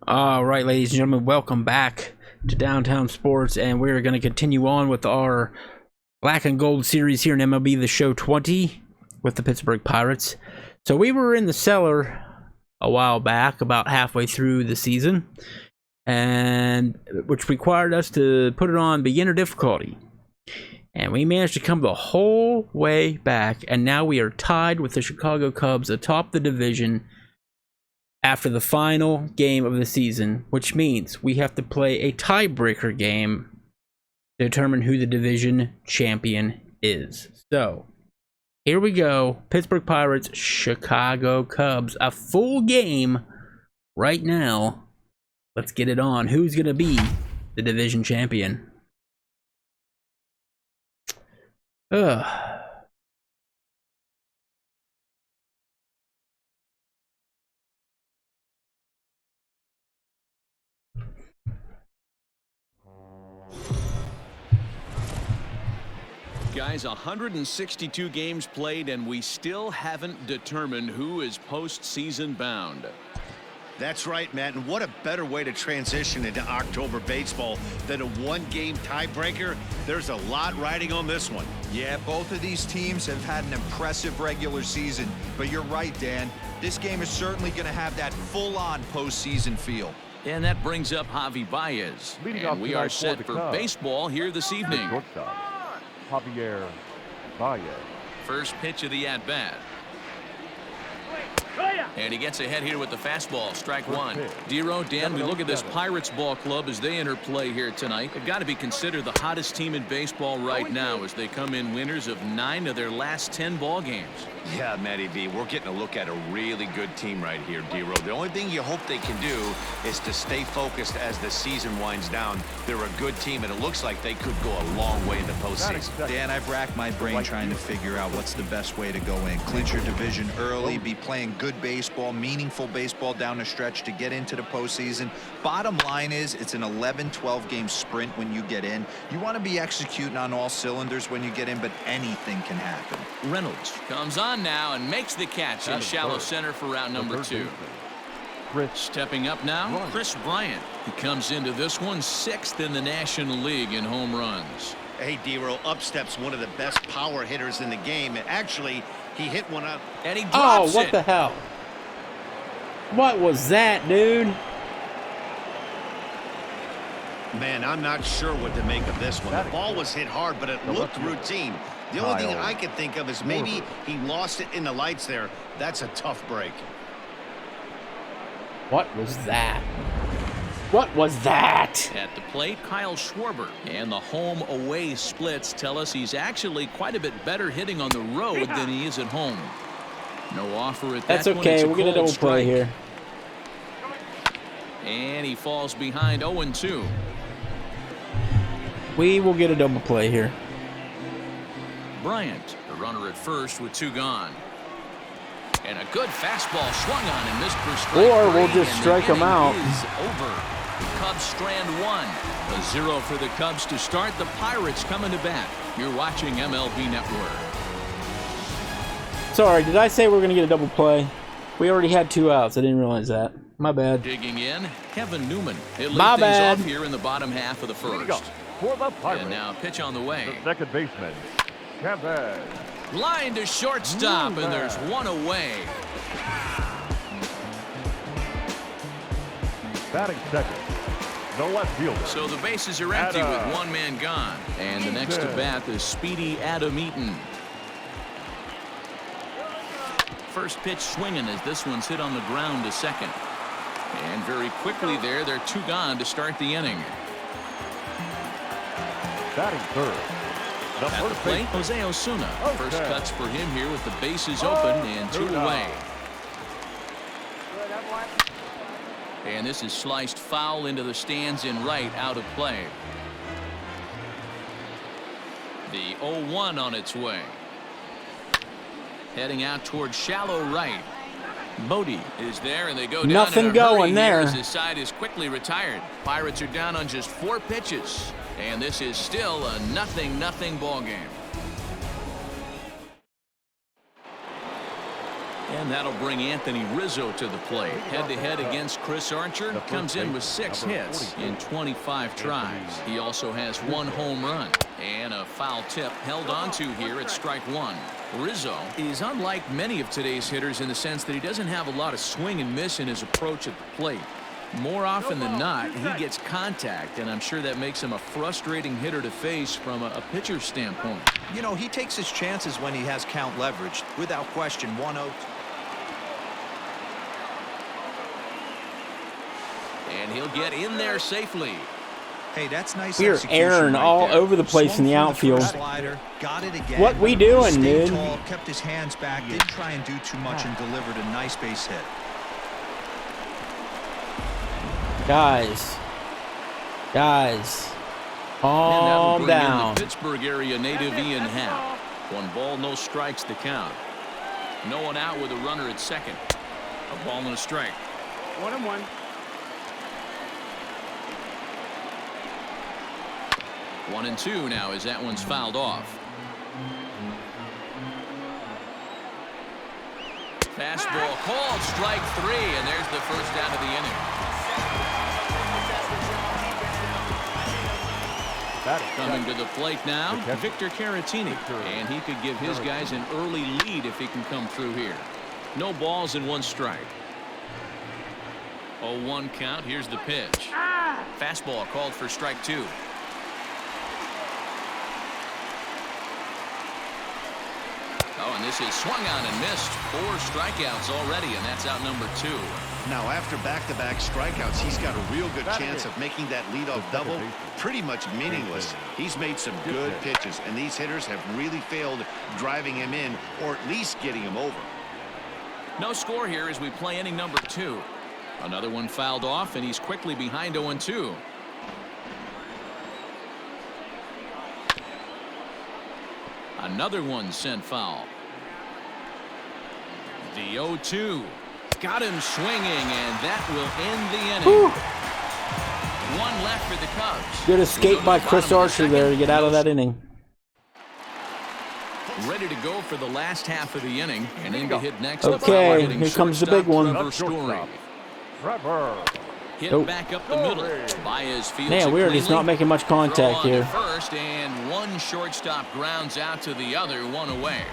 All right, ladies and gentlemen, welcome back to Downtown Sports, and we're going to continue on with our Black and Gold series here in MLB The Show 20 with the Pittsburgh Pirates. So we were in the cellar a while back, about halfway through the season, and which required us to put it on beginner difficulty. And we managed to come the whole way back, and now we are tied with the Chicago Cubs atop the division after the final game of the season, which means we have to play a tiebreaker game to determine who the division champion is. So, here we go. Pittsburgh Pirates, Chicago Cubs. A full game right now. Let's get it on. Who's going to be the division champion? Ugh. Guys, 162 games played, and we still haven't determined who is postseason bound. That's right, Matt, and what a better way to transition into October baseball than a one-game tiebreaker. There's a lot riding on this one. Yeah, both of these teams have had an impressive regular season, but you're right, Dan. This game is certainly going to have that full-on postseason feel. And that brings up Javi Baez. And we are set for baseball here this evening. Javier Baez. First pitch of the at-bat. And he gets ahead here with the fastball, strike one. Dero, Dan, we look at this Pirates ball club as they enter play here tonight. They've got to be considered the hottest team in baseball right now as they come in winners of 9 of their last 10 ball games. Yeah, Matty B, we're getting a look at a really good team right here, Dero. The only thing you hope they can do is to stay focused as the season winds down. They're a good team, and it looks like they could go a long way in the postseason. Dan, I've racked my brain trying to figure out what's the best way to go in. Clinch your division early, be playing good baseball, meaningful baseball down the stretch to get into the postseason. Bottom line is it's an 11-12 game sprint when you get in. You want to be executing on all cylinders when you get in, but anything can happen. Reynolds comes on now and makes the catch in shallow center for route number 2. Stepping up now, Chris Bryant. He comes into this one 6th in the National League in home runs. Hey, Dero, up steps one of the best power hitters in the game. And actually, he hit one up. And he drops what the hell? What was that, dude? Man, I'm not sure what to make of this one. The ball was hit hard, but it looked routine. The only thing I could think of is maybe he lost it in the lights there. That's a tough break. What was that? What was that? At the plate, Kyle Schwarber. And the home-away splits tell us he's actually quite a bit better hitting on the road than he is at home. No offer at that. That's okay. We're going to double play here. And he falls behind 0-2. We will get a double play here. Bryant, the runner at first with 2 gone. And a good fastball swung on and missed for strike. Or we'll just strike him out. Is over. Cubs strand 1. A 0 for the Cubs to start. The Pirates coming to bat. You're watching MLB Network. Sorry, did I say we're going to get a double play? We already had 2 outs. I didn't realize that. My bad. Digging in, Kevin Newman. He'll lead My things bad. off here in the bottom half of the first. For the Pirates. And now pitch on the way. The second baseman, Kevin. Line to shortstop, and there's 1 away. Batting second, the left fielder. So the bases are empty with 1 man gone. And the next to bat is speedy Adam Eaton. First pitch swinging as this one's hit on the ground to second. And very quickly there, they're 2 gone to start the inning. Batting third, the At the first plate, baseman. Jose Osuna. First cuts for him here with the bases open and 2 away. And this is sliced foul into the stands in right, out of play. The 0-1 on its way. Heading out towards shallow right. Bodie is there, and they go down. Nothing in a going hurry there. here as his side is quickly retired. Pirates are down on just 4 pitches, and this is still a 0-0 ball game. And that'll bring Anthony Rizzo to the plate. Head-to-head against Chris Archer. Comes in with 6 hits in 25 tries. He also has 1 home run. And a foul tip held onto here at strike 1. Rizzo is unlike many of today's hitters in the sense that he doesn't have a lot of swing and miss in his approach at the plate. More often than not, he gets contact, and I'm sure that makes him a frustrating hitter to face from a pitcher's standpoint. You know, he takes his chances when he has count leverage. Without question, 1-0. And he'll get in there safely. Hey, that's nice. We're airing all over the place in the outfield. Got it again. What we doing, Stayed dude? tall, kept his hands back, didn't try and do too much, and delivered a nice base hit. Guys, calm In down. the Pittsburgh area native Ian Happ. 1 ball, no strikes to count. No one out with a runner at second. A ball and a strike. 1-1. 1-2 now as that one's fouled off. Fastball called, strike 3, and there's the first out of the inning. Coming to the plate now, Victor Caratini, and he could give his guys an early lead if he can come through here. No balls and 1 strike. 0-1 count. Here's the pitch. Fastball called for strike 2. Oh, and this is swung on and missed. 4 strikeouts already, and that's out number 2. Now, after back-to-back strikeouts, he's got a real good chance of making that leadoff double pretty much meaningless. He's made some good pitches, and these hitters have really failed driving him in or at least getting him over. No score here as we play inning number 2. Another one fouled off, and he's quickly behind 0-2. Another one sent foul. The 0-2. Got him swinging, and that will end the inning. Whew. 1 left for the Cubs. Good escape by Chris Archer there to get out of that inning. Ready to go for the last half of the inning, and in to hit next. Okay, here comes the big one. Trevor Story. Trevor. Hit Nope. back up the middle. Baez fields Yeah, it weird. He's cleanly. not making much Throw contact on to here. first, and 1 shortstop grounds out to the other, 1 away.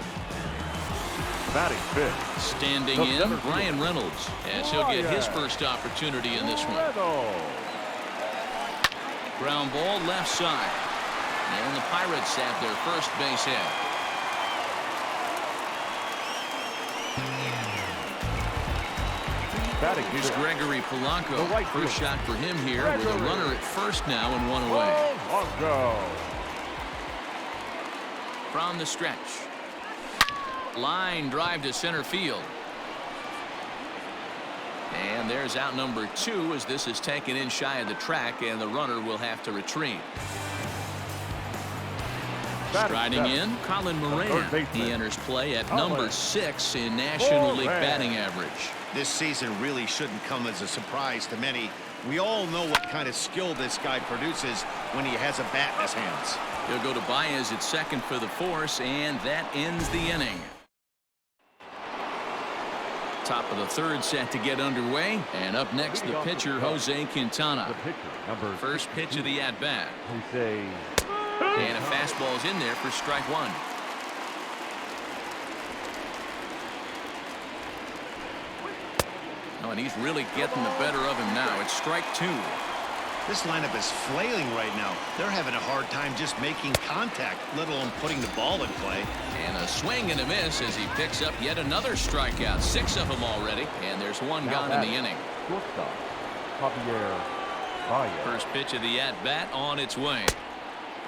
Batting fifth. Standing in, Brian Reynolds, as he'll get his first opportunity in this one. Ground ball left side. And the Pirates have their first base hit. Here's Gregory Polanco. First shot for him here with a runner at first now and 1 away. From the stretch. Line drive to center field. And there's out number 2 as this is taken in shy of the track, and the runner will have to retreat. Striding in, Colin Moran. He enters play at number 6 in National League batting average. This season really shouldn't come as a surprise to many. We all know what kind of skill this guy produces when he has a bat in his hands. He'll go to Baez at second for the force, and that ends the inning. Top of the 3rd set to get underway, and up next the pitcher Jose Quintana. First pitch of the at-bat. And a fastball's in there for strike 1. Oh, and he's really getting the better of him now. It's strike 2. This lineup is flailing right now. They're having a hard time just making contact, let alone putting the ball in play. And a swing and a miss as he picks up yet another strikeout. 6 of them already, and there's 1 gone in the inning. First pitch of the at-bat on its way.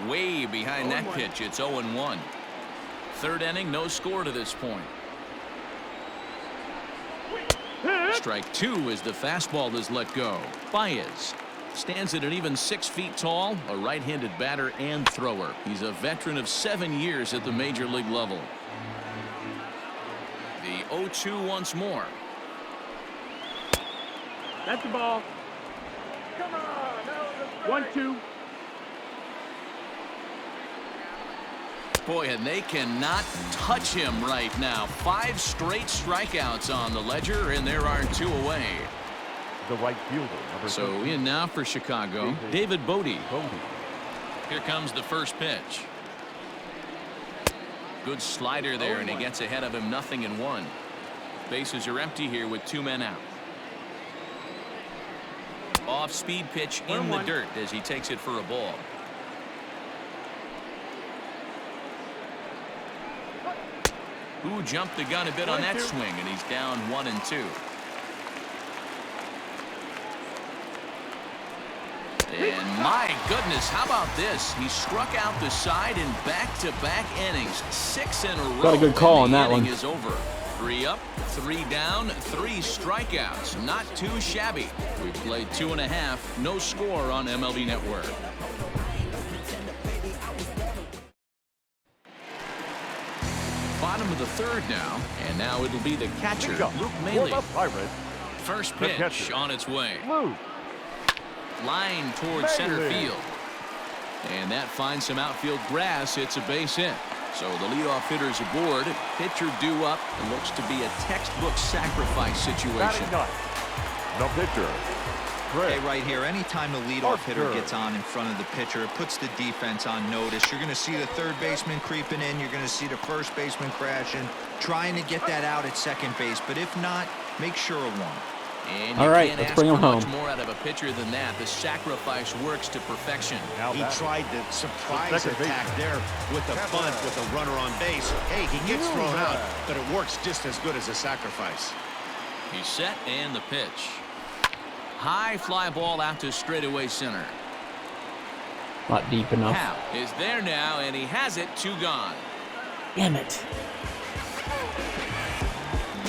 Way behind that pitch. It's 0-1. 3rd inning, no score to this point. Strike 2 as the fastball is let go. Baez stands at an even 6 feet tall, a right-handed batter and thrower. He's a veteran of 7 years at the major league level. The 0-2 once more. That's the ball. Come on. 1-2. Boy, and they cannot touch him right now. 5 straight strikeouts on the ledger, and there are 2 away. The right fielder, number So 13. in now for Chicago, David Bodie. Here comes the first pitch. Good slider there, and he gets ahead of him, 0-1. Bases are empty here with 2 men out. Off-speed pitch in the dirt as he takes it for a ball. Who jumped the gun a bit on that swing, and he's down 1-2. And my goodness, how about this? He struck out the side in back-to-back innings, 6 in a row. Got a good call on that one. Is over. 3 up, 3 down, 3 strikeouts. Not too shabby. We played 2.5. No score on MLB Network. Bottom of the 3rd now, and now it'll be the catcher, Luke Maley. First pitch on its way. Line towards center field. And that finds some outfield grass. It's a base hit. So the leadoff hitter's aboard. Pitcher due up. It looks to be a textbook sacrifice situation. The pitcher. Hey, right here, anytime the leadoff hitter gets on in front of the pitcher, it puts the defense on notice. You're going to see the third baseman creeping in. You're going to see the first baseman crashing, trying to get that out at second base. But if not, make sure of one. And all right, let's bring him home. Much more out of a pitcher than that. The sacrifice works to perfection. He tried the surprise attack there with the bunt with a runner on base. Hey, he gets thrown out, but it works just as good as a sacrifice. He's set, and the pitch. High fly ball out to straightaway center. Not deep enough. Hal is there now, and he has it. 2 gone. Damn it.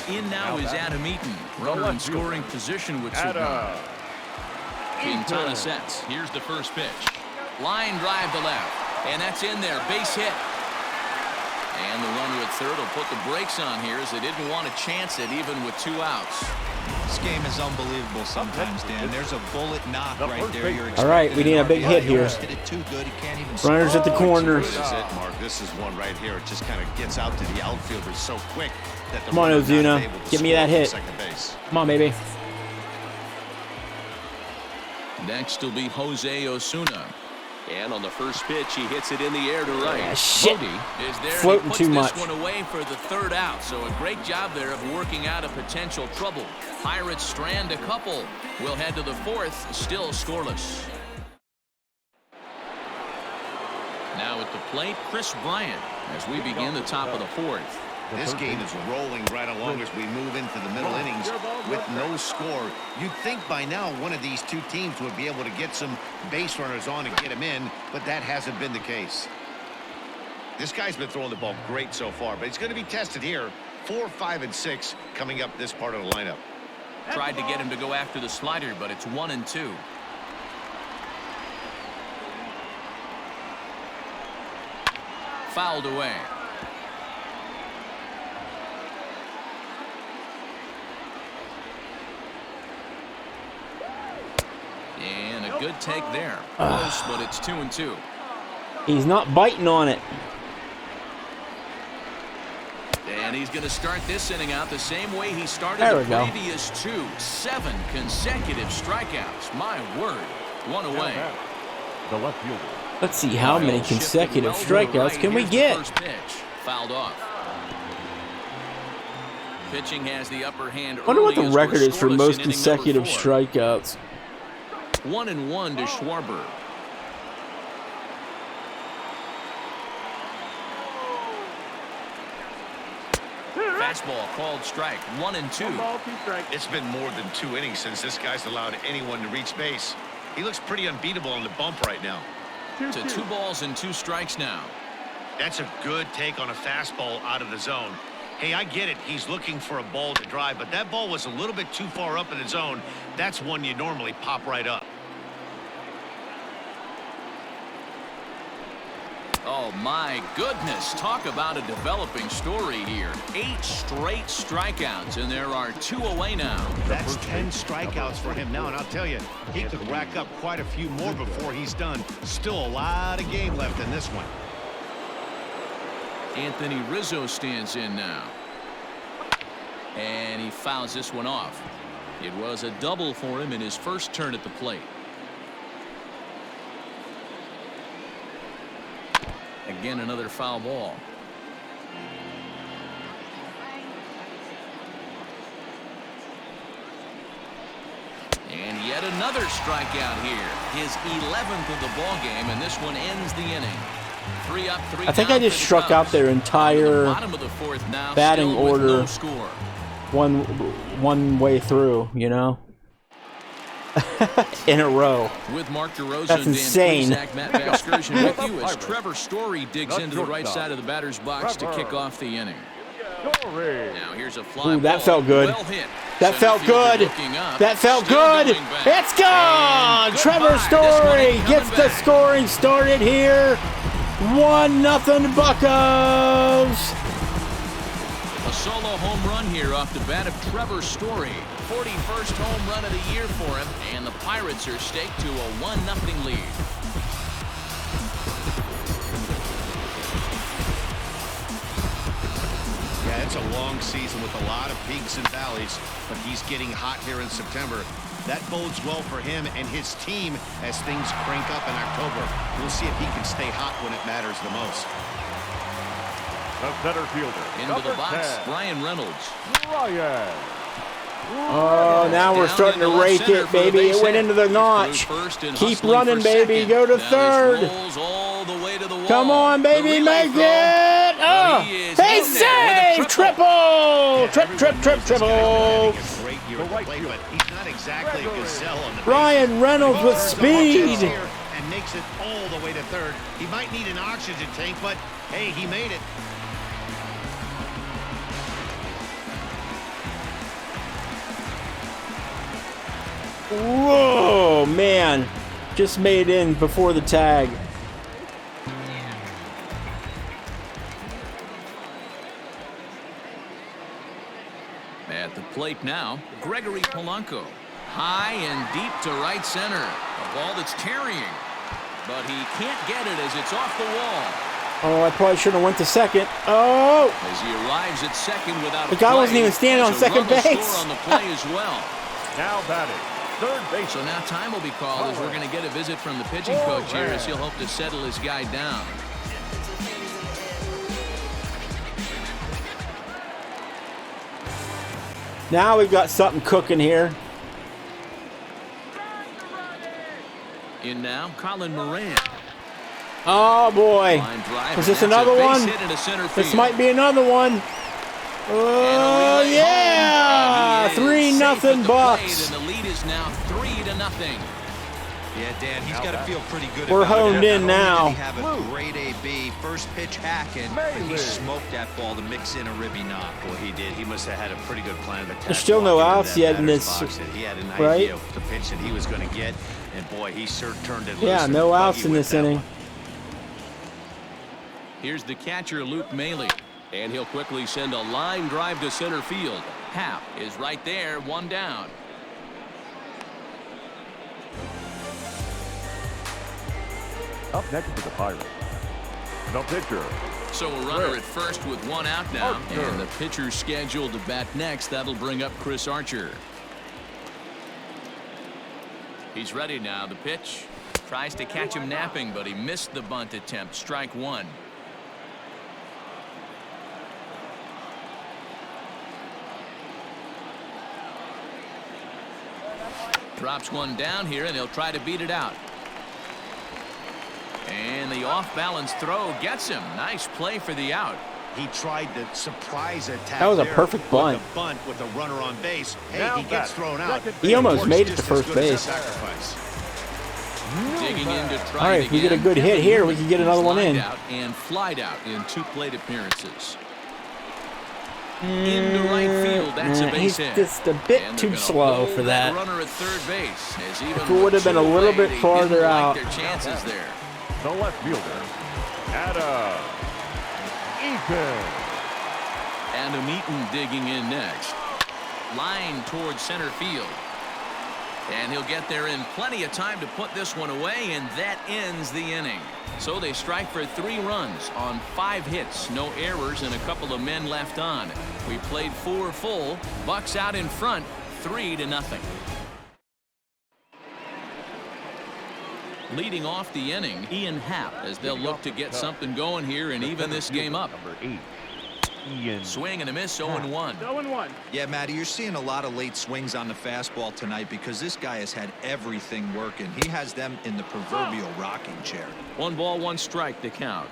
In now is Adam Eaton. Runner in scoring position with 2 gone. Quintana sets. Here's the first pitch. Line drive to left. And that's in there. Base hit. And the runner at third will put the brakes on here as they didn't want to chance it even with 2 outs. This game is unbelievable sometimes, Dan. There's a bullet knock right there. All right, we need a big hit here. Hit it too good. He can't even Runners at the corners. This is it, Mark. This is one right here. It just kind of gets out to the outfielder so quick that the Come on, runner's not Ozuna. able to Give me score that from hit. second base. Come on, baby. Next will be Jose Osuna. And on the first pitch, he hits it in the air to right. Yeah, shit. Bodie is there, Floating and he puts too this much. one away for the 3rd out. So a great job there of working out a potential trouble. Pirates strand a couple. We'll head to the 4th, still scoreless. Now at the plate, Chris Bryant as we begin the top of the 4th. This game is rolling right along as we move into the middle innings with no score. You'd think by now one of these 2 teams would be able to get some base runners on and get them in, but that hasn't been the case. This guy's been throwing the ball great so far, but he's going to be tested here. 4, 5, and 6 coming up this part of the lineup. Tried to get him to go after the slider, but it's 1-2. Fouled away. And a good take there. Close, but it's 2-2. He's not biting on it. And he's going to start this inning out the same way he started There the we go. previous 2. 7 consecutive strikeouts. My word. 1 away. The left fielder. Let's see how many Shifted consecutive well to the strikeouts right. can we Here's the get. first pitch. Fouled off. Pitching has the upper hand. I wonder what the early as record we're is for scoreless most in inning consecutive number 4. strikeouts. 1-1 to Schwarber. Fastball called strike. 1-2. Ball, 2 strikes. It's been more than 2 innings since this guy's allowed anyone to reach base. He looks pretty unbeatable on the bump right now. To 2 balls and 2 strikes now. That's a good take on a fastball out of the zone. Hey, I get it. He's looking for a ball to drive, but that ball was a little bit too far up in the zone. That's one you normally pop right up. Oh, my goodness. Talk about a developing story here. 8 straight strikeouts, and there are 2 away now. That's 10 strikeouts for him now, and I'll tell you, he could rack up quite a few more before he's done. Still a lot of game left in this one. Anthony Rizzo stands in now. And he fouls this one off. It was a double for him in his first turn at the plate. Again, another foul ball. And yet another strikeout here. His 11th of the ball game, and this one ends the inning. 3 up, 3 I think I just struck out their entire batting order one way through, you know, in a row. With Mark DeRosa That's and insane. Dan Plesac, Matt Vasgersian with you as Trevor Story digs into the right side of the batter's box to kick off the inning. Now here's a fly. Ooh, that felt good. Well hit. That felt good. That felt good. It's gone. Trevor Story gets the scoring started here. 1-0 Buccos. A solo home run here off the bat of Trevor Story. 41st home run of the year for him, and the Pirates are staked to a 1-0 lead. Yeah, it's a long season with a lot of peaks and valleys, but he's getting hot here in September. That bodes well for him and his team as things crank up in October. We'll see if he can stay hot when it matters the most. The center fielder. Into the box, 10, Ryan Reynolds. Ryan. Oh, now we're starting to rake it, baby. It went into the notch. Keep running, baby. Go to third. Come on, baby. Make it. Oh, hey, save. Triple. Triple. Ryan Reynolds with speed. And makes it all the way to third. He might need an oxygen tank, but hey, he made it. Whoa, man. Just made in before the tag. At the plate now, Gregory Polanco. High and deep to right center. A ball that's carrying. But he can't get it as it's off the wall. Oh, I probably should have went to second. Oh! As he arrives at second without the guy wasn't even standing on second base. On the play as well. Now batting. Third base. So now time will be called as we're going to get a visit from the pitching coach here as he'll hope to settle his guy down. Now we've got something cooking here. In now, Colin Moran. Oh boy. Is this another one? This might be another one. Oh yeah! 3-0 Bucks. And the lead is now 3-0. Yeah, Dan, he's got to feel pretty good. We're honed in now. Have a great AB, first pitch hacking, but he smoked that ball to mix in a ribby knock. Well, he did. He must have had a pretty good plan of attack. There's still no outs yet in this, He had an right? idea of the pitch that he was going to get, and boy, he sure turned it loose. Yeah, no outs in this inning. Here's the catcher, Luke Maley. And he'll quickly send a line drive to center field. Happ is right there, one down. Up next to the Pirates. The pitcher. So a runner at first with one out now. Archer. And the pitcher scheduled to bat next. That'll bring up Chris Archer. He's ready now. The pitch. Tries to catch him napping, but he missed the bunt attempt. Strike one. Drops one down here, and he'll try to beat it out. And the off-balance throw gets him. Nice play for the out. He tried the surprise attack. That was a perfect bunt. With the bunt with a runner on base. Hey, Now he gets thrown out. He almost made it to first base. Digging in to try All right, it if we get a again. good hit here, we can get another one in. Out and flied out in 2 plate appearances. Into right field, that's a base He's hit. just a bit And too they're gonna slow hold for that. Runner at third base. As even If it would have been a with little two bit away, they farther didn't out. like their chances there. The left fielder. Adam Eaton. Adam Eaton digging in next. Line towards center field. And he'll get there in plenty of time to put this one away, and that ends the inning. So they strike for 3 runs on 5 hits, no errors, and a couple of men left on. We played 4 full. Bucks out in front, 3-0. Leading off the inning, Ian Happ, as they'll look to get something going here and even this game up. Number 8. Ian. Swing and a miss, 0-1. 0-1. Yeah, Matty, you're seeing a lot of late swings on the fastball tonight because this guy has had everything working. He has them in the proverbial rocking chair. 1 ball, 1 strike to count.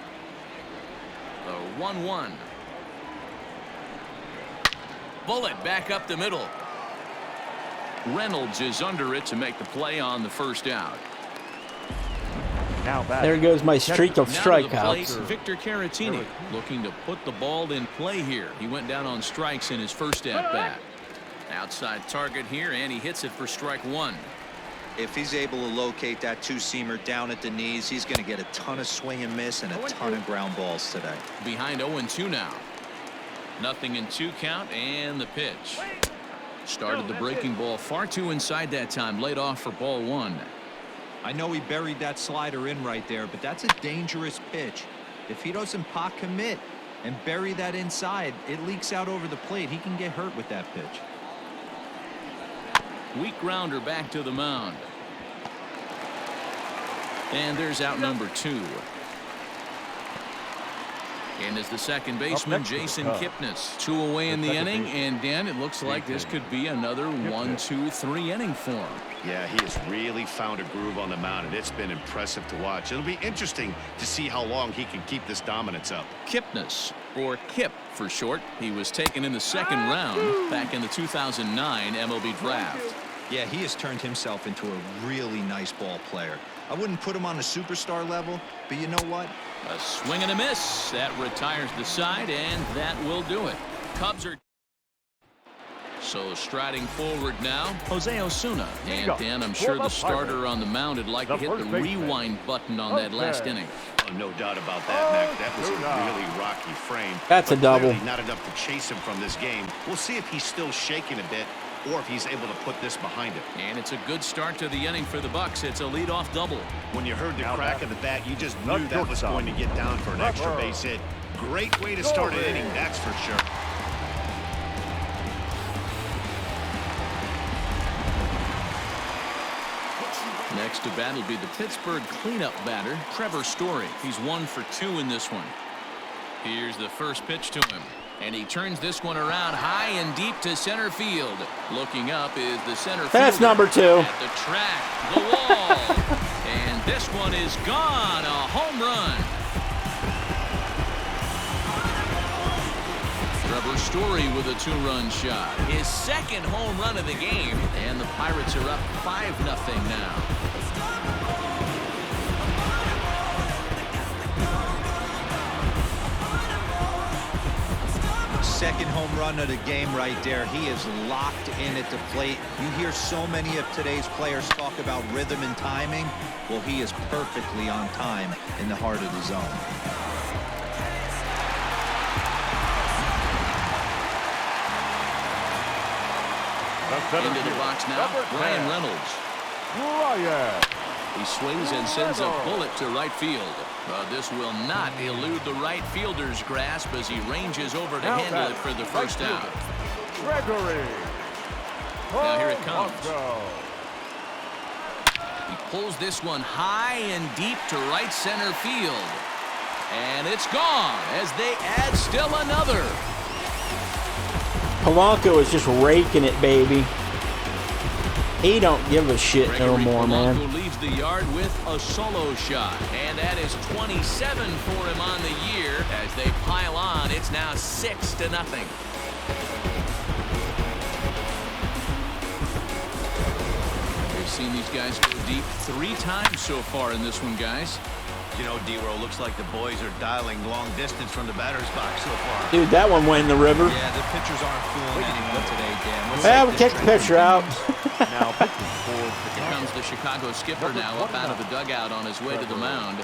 The 1-1. Bullet back up the middle. Reynolds is under it to make the play on the first out. Now back. There goes my streak of Now to the plate, strikeouts. Victor Caratini looking to put the ball in play here. He went down on strikes in his first at bat. Outside target here, and he hits it for strike 1. If he's able to locate that 2-seamer down at the knees, he's going to get a ton of swing and miss and a ton of ground balls today. Behind 0-2 now. 0-2 count, and the pitch. Started the breaking ball far too inside that time. Laid off for ball 1. I know he buried that slider in right there, but that's a dangerous pitch. If he doesn't pot commit and bury that inside, it leaks out over the plate. He can get hurt with that pitch. Weak grounder back to the mound. And there's out number 2. And as the second baseman, Jason Kipnis. 2 away in the inning, and Dan, it looks like this could be another 1, 2, 3 inning for him. Yeah, he has really found a groove on the mound, and it's been impressive to watch. It'll be interesting to see how long he can keep this dominance up. Kipnis, or Kip for short. He was taken in the 2nd round back in the 2009 MLB draft. Yeah, he has turned himself into a really nice ball player. I wouldn't put him on a superstar level, but you know what? A swing and a miss. That retires the side, and that will do it. Cubs are so striding forward now, Jose Osuna. And Dan, I'm sure the starter on the mound would like to hit the rewind button on that last inning. Oh, no doubt about that, Mac. That was a really rocky frame. That's a double. Clearly not enough to chase him from this game. We'll see if he's still shaking a bit or if he's able to put this behind him. And it's a good start to the inning for the Bucks. It's a leadoff double. When you heard the crack of the bat, you just knew that was going to get down for an extra base hit. Great way to start an inning, that's for sure. Next to bat will be the Pittsburgh cleanup batter, Trevor Story. He's 1 for 2 in this one. Here's the first pitch to him. And he turns this one around high and deep to center field. Looking up is the center fielder. That's number 2. At the track, the wall. And this one is gone. A home run. Trevor Story with a 2-run shot. His 2nd home run of the game. And the Pirates are up 5-0 now. Second home run of the game right there. He is locked in at the plate. You hear so many of today's players talk about rhythm and timing. Well, he is perfectly on time in the heart of the zone. Into the box now, Ryan Reynolds. He swings and sends a bullet to right field. This will not elude the right fielder's grasp as he ranges over to handle it for the first out. Now here it comes. He pulls this one high and deep to right center field. And it's gone as they add still another. Polanco is just raking it, baby. He don't give a shit no more, man. Polanco leaves the yard with a solo shot, and that is 27 for him on the year. As they pile on, it's now 6-0. We've seen these guys go deep 3 times so far in this one, guys. You know, D-Row, looks like the boys are dialing long distance from the batter's box so far. Dude, that one went in the river. Yeah, the pitchers aren't fooling anyone today, Dan. Well, we kicked the pitcher out. Now pitching forward. Here comes the Chicago skipper now up out of the dugout on his way to the mound.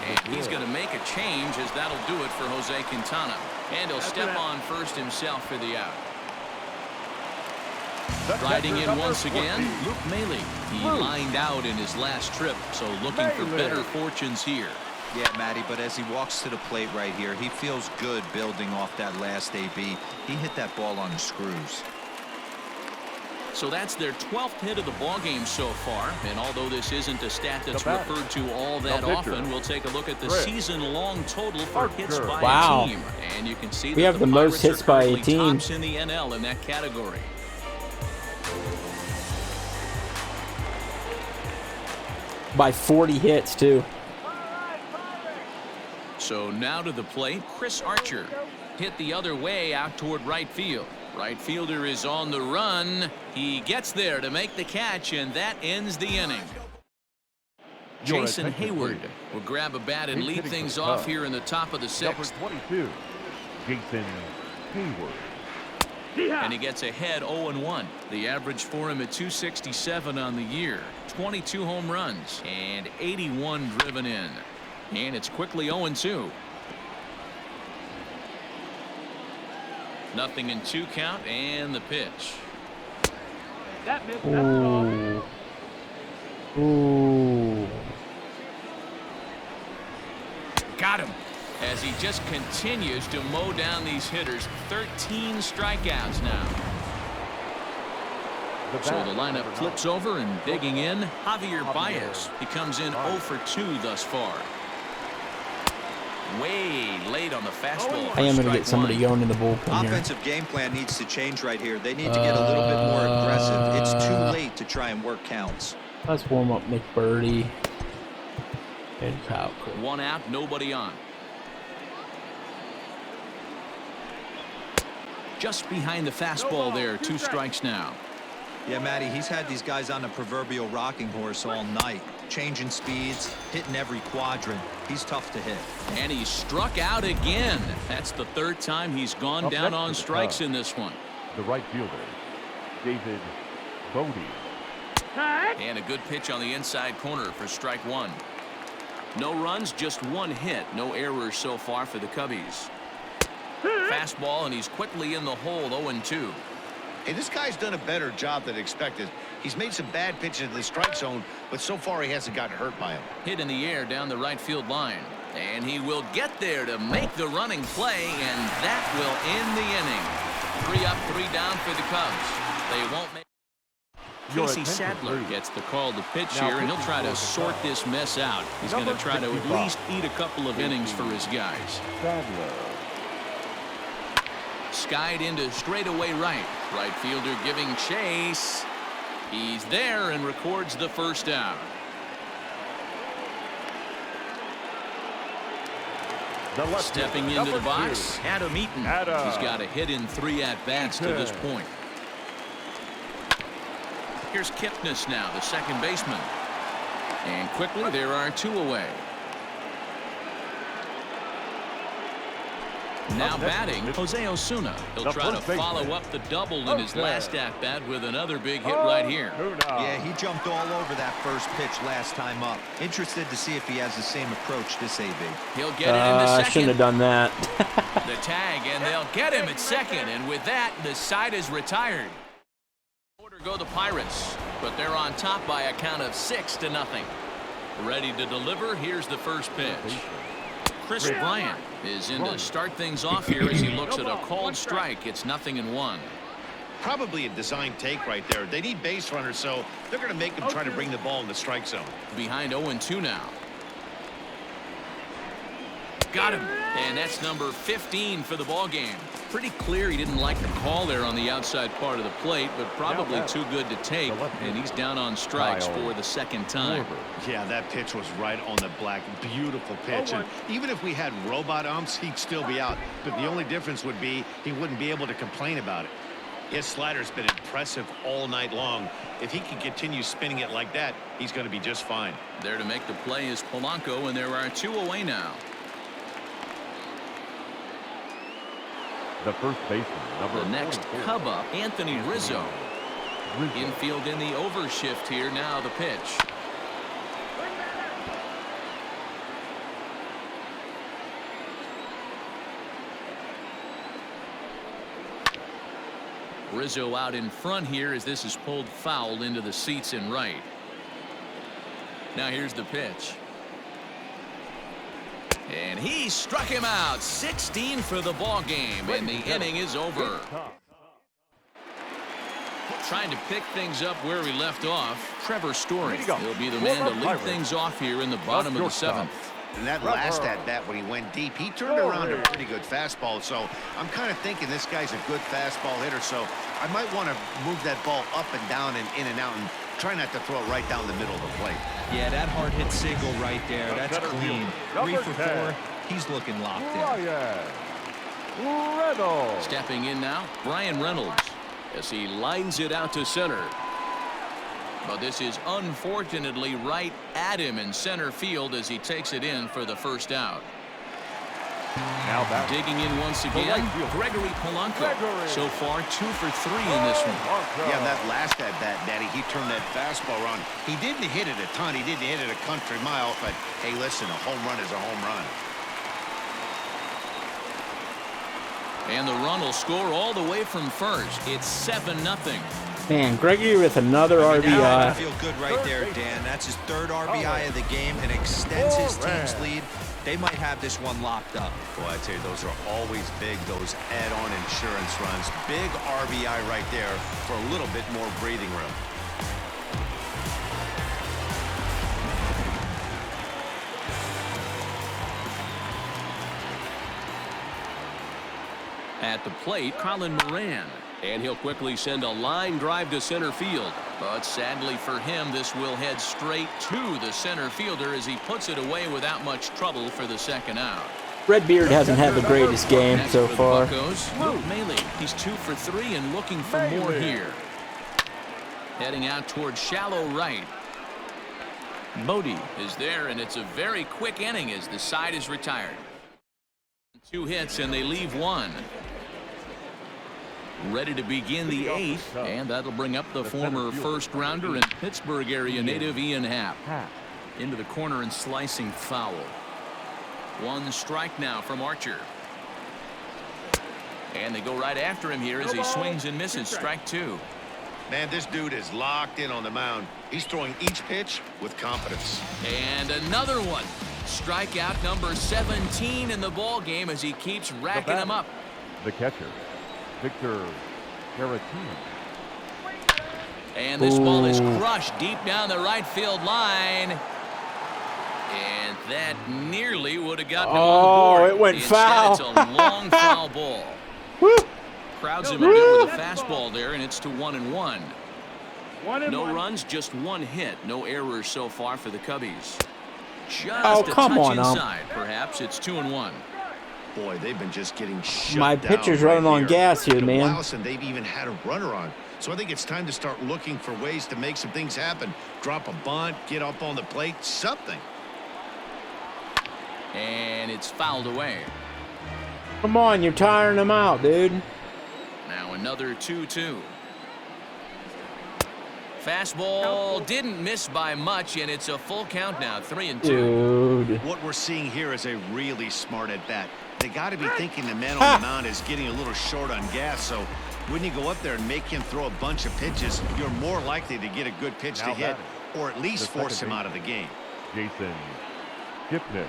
And he's going to make a change as that'll do it for Jose Quintana. And he'll step on first himself for the out. Riding in once again, Luke Maley. He lined out in his last trip, so looking for better fortunes here. Yeah, Matty, but as he walks to the plate right here, he feels good building off that last AB. He hit that ball on the screws. So that's their 12th hit of the ballgame so far. And although this isn't a stat that's referred to all that often, we'll take a look at the season-long total for hits by a team. And you can see we have the most hits by a team tops in the NL in that category. by 40 hits too. So now to the plate, Chris Archer. Hit the other way out toward right field. Right fielder is on the run. He gets there to make the catch, and that ends the inning. Jason Hayward will grab a bat and lead things off here in the top of the sixth. Number 22, Jason Hayward. And he gets ahead 0-1. The average for him at 267 on the year. 22 home runs and 81 driven in. And it's quickly 0-2. Nothing in 2 count, and the pitch. Ooh. Ooh. Got him. As he just continues to mow down these hitters. 13 strikeouts now. So the lineup flips over, and digging in, Javier Baez. He comes in 0 for 2 thus far. Way late on the fastball. I am going to get somebody going in the bullpen Offensive game plan needs to change right here. They need to get a little bit more aggressive. It's too late to try and work counts. Let's warm up McBurdy and Kyle Cook. 1 out, nobody on. Just behind the fastball there. 2 strikes now. Yeah, Matty, he's had these guys on the proverbial rocking horse all night. Changing speeds, hitting every quadrant. He's tough to hit. And he struck out again. That's the 3rd time he's gone down on strikes in this one. The right fielder, David Bodie. And a good pitch on the inside corner for strike 1. No runs, just 1 hit. No errors so far for the Cubbies. Fastball, and he's quickly in the hole. 0-2. Hey, this guy's done a better job than expected. He's made some bad pitches in the strike zone, but so far he hasn't gotten hurt by him. Hit in the air down the right field line. And he will get there to make the running play, and that will end the inning. 3 up, 3 down for the Cubs. They won't make. Casey Sadler gets the call to pitch here, and he'll try to sort this mess out. He's going to try to at least eat a couple of innings for his guys. Skied into straightaway right. Right fielder giving chase. He's there and records the first out. Stepping into the box, Adam Eaton. He's got a hit in 3 at-bats to this point. Here's Kipnis now, the second baseman. And quickly, there are 2 away. Now batting, Jose Osuna. He'll try to follow up the double in his last at-bat with another big hit right here. Yeah, he jumped all over that first pitch last time up. Interested to see if he has the same approach this AB. He'll get it into second. I shouldn't have done that. The tag, and they'll get him at second. And with that, the side is retired. Order go the Pirates, but they're on top by a count of 6-0. Ready to deliver. Here's the first pitch. Chris Bryant is in to start things off here as he looks at a called strike. It's 0-1. Probably a design take right there. They need base runners, so they're going to make them try to bring the ball in the strike zone. Behind 0-2 now. Got him. And that's number 15 for the ball game. Pretty clear he didn't like the call there on the outside part of the plate, but probably too good to take, and he's down on strikes for the 2nd time. Yeah, that pitch was right on the black. Beautiful pitch. And even if we had robot umps, he'd still be out. But the only difference would be he wouldn't be able to complain about it. His slider's been impressive all night long. If he can continue spinning it like that, he's going to be just fine. There to make the play is Polanco, and there are 2 away now. The first baseman, the next 44. Cub up, Anthony Rizzo. Infield in the overshift here. Now the pitch. Rizzo out in front here as this is pulled foul into the seats in right. Now here's the pitch. And he struck him out. 16 for the ball game, and the inning is over. Trying to pick things up where we left off, Trevor Story. He'll be the man to lead things off here in the bottom of the 7th. And that last at-bat when he went deep, he turned around a pretty good fastball. So I'm kind of thinking this guy's a good fastball hitter. So I might want to move that ball up and down and in and out and try not to throw it right down the middle of the plate. Yeah, that hard hit single right there. That's clean. 3 for 4. He's looking locked in. Stepping in now, Brian Reynolds, as he lines it out to center. But this is unfortunately right at him in center field as he takes it in for the first out. Now digging in once again, Gregory Polanco. So far 2 for 3 in this one. Yeah, that last at-bat, Daddy, he turned that fastball around. He didn't hit it a ton. He didn't hit it a country mile. But, hey, listen, a home run is a home run. And the run will score all the way from first. It's 7-0. Man, Gregory with another RBI. I feel good right there, Dan. That's his 3rd RBI of the game and extends his team's lead. They might have this one locked up. Boy, I tell you, those are always big, those add-on insurance runs. Big RBI right there for a little bit more breathing room. At the plate, Colin Moran. And he'll quickly send a line drive to center field. But sadly for him, this will head straight to the center fielder as he puts it away without much trouble for the second out. Redbeard hasn't had the greatest game Next so for the far. Buccos, Luke Maile. He's 2 for 3 and looking for more here. Heading out towards shallow right. Bodie is there, and it's a very quick inning as the side is retired. 2 hits, and they leave 1. Ready to begin the 8th, and that'll bring up the former first-rounder and Pittsburgh area native Ian Happ. Into the corner and slicing foul. 1 strike now from Archer. And they go right after him here as he swings and misses. Strike 2. Man, this dude is locked in on the mound. He's throwing each pitch with confidence. And another one. Strikeout number 17 in the ball game as he keeps racking them up. The catcher, Victor Caratini. And this ball is crushed deep down the right field line. And that nearly would have gotten him on the board. It went Instead, foul. It's a long foul ball. Crowds him a bit with a fastball there, and it's to 1-1. No runs, just 1 hit. No errors so far for the Cubbies. Just a touch inside. Perhaps it's 2-1. Boy, they've been just getting shut My down pitcher's right running on here. gas here, man. Allison, they've even had a runner on. So I think it's time to start looking for ways to make some things happen. Drop a bunt, get up on the plate, something. And it's fouled away. Come on, you're tiring them out, dude. Now another 2-2. Fastball didn't miss by much, and it's a full count now, 3-2. Dude. What we're seeing here is a really smart at-bat. They got to be thinking the man on the mound is getting a little short on gas, so when you go up there and make him throw a bunch of pitches, you're more likely to get a good pitch to hit or at least force him out of the game. Jason Gipnis.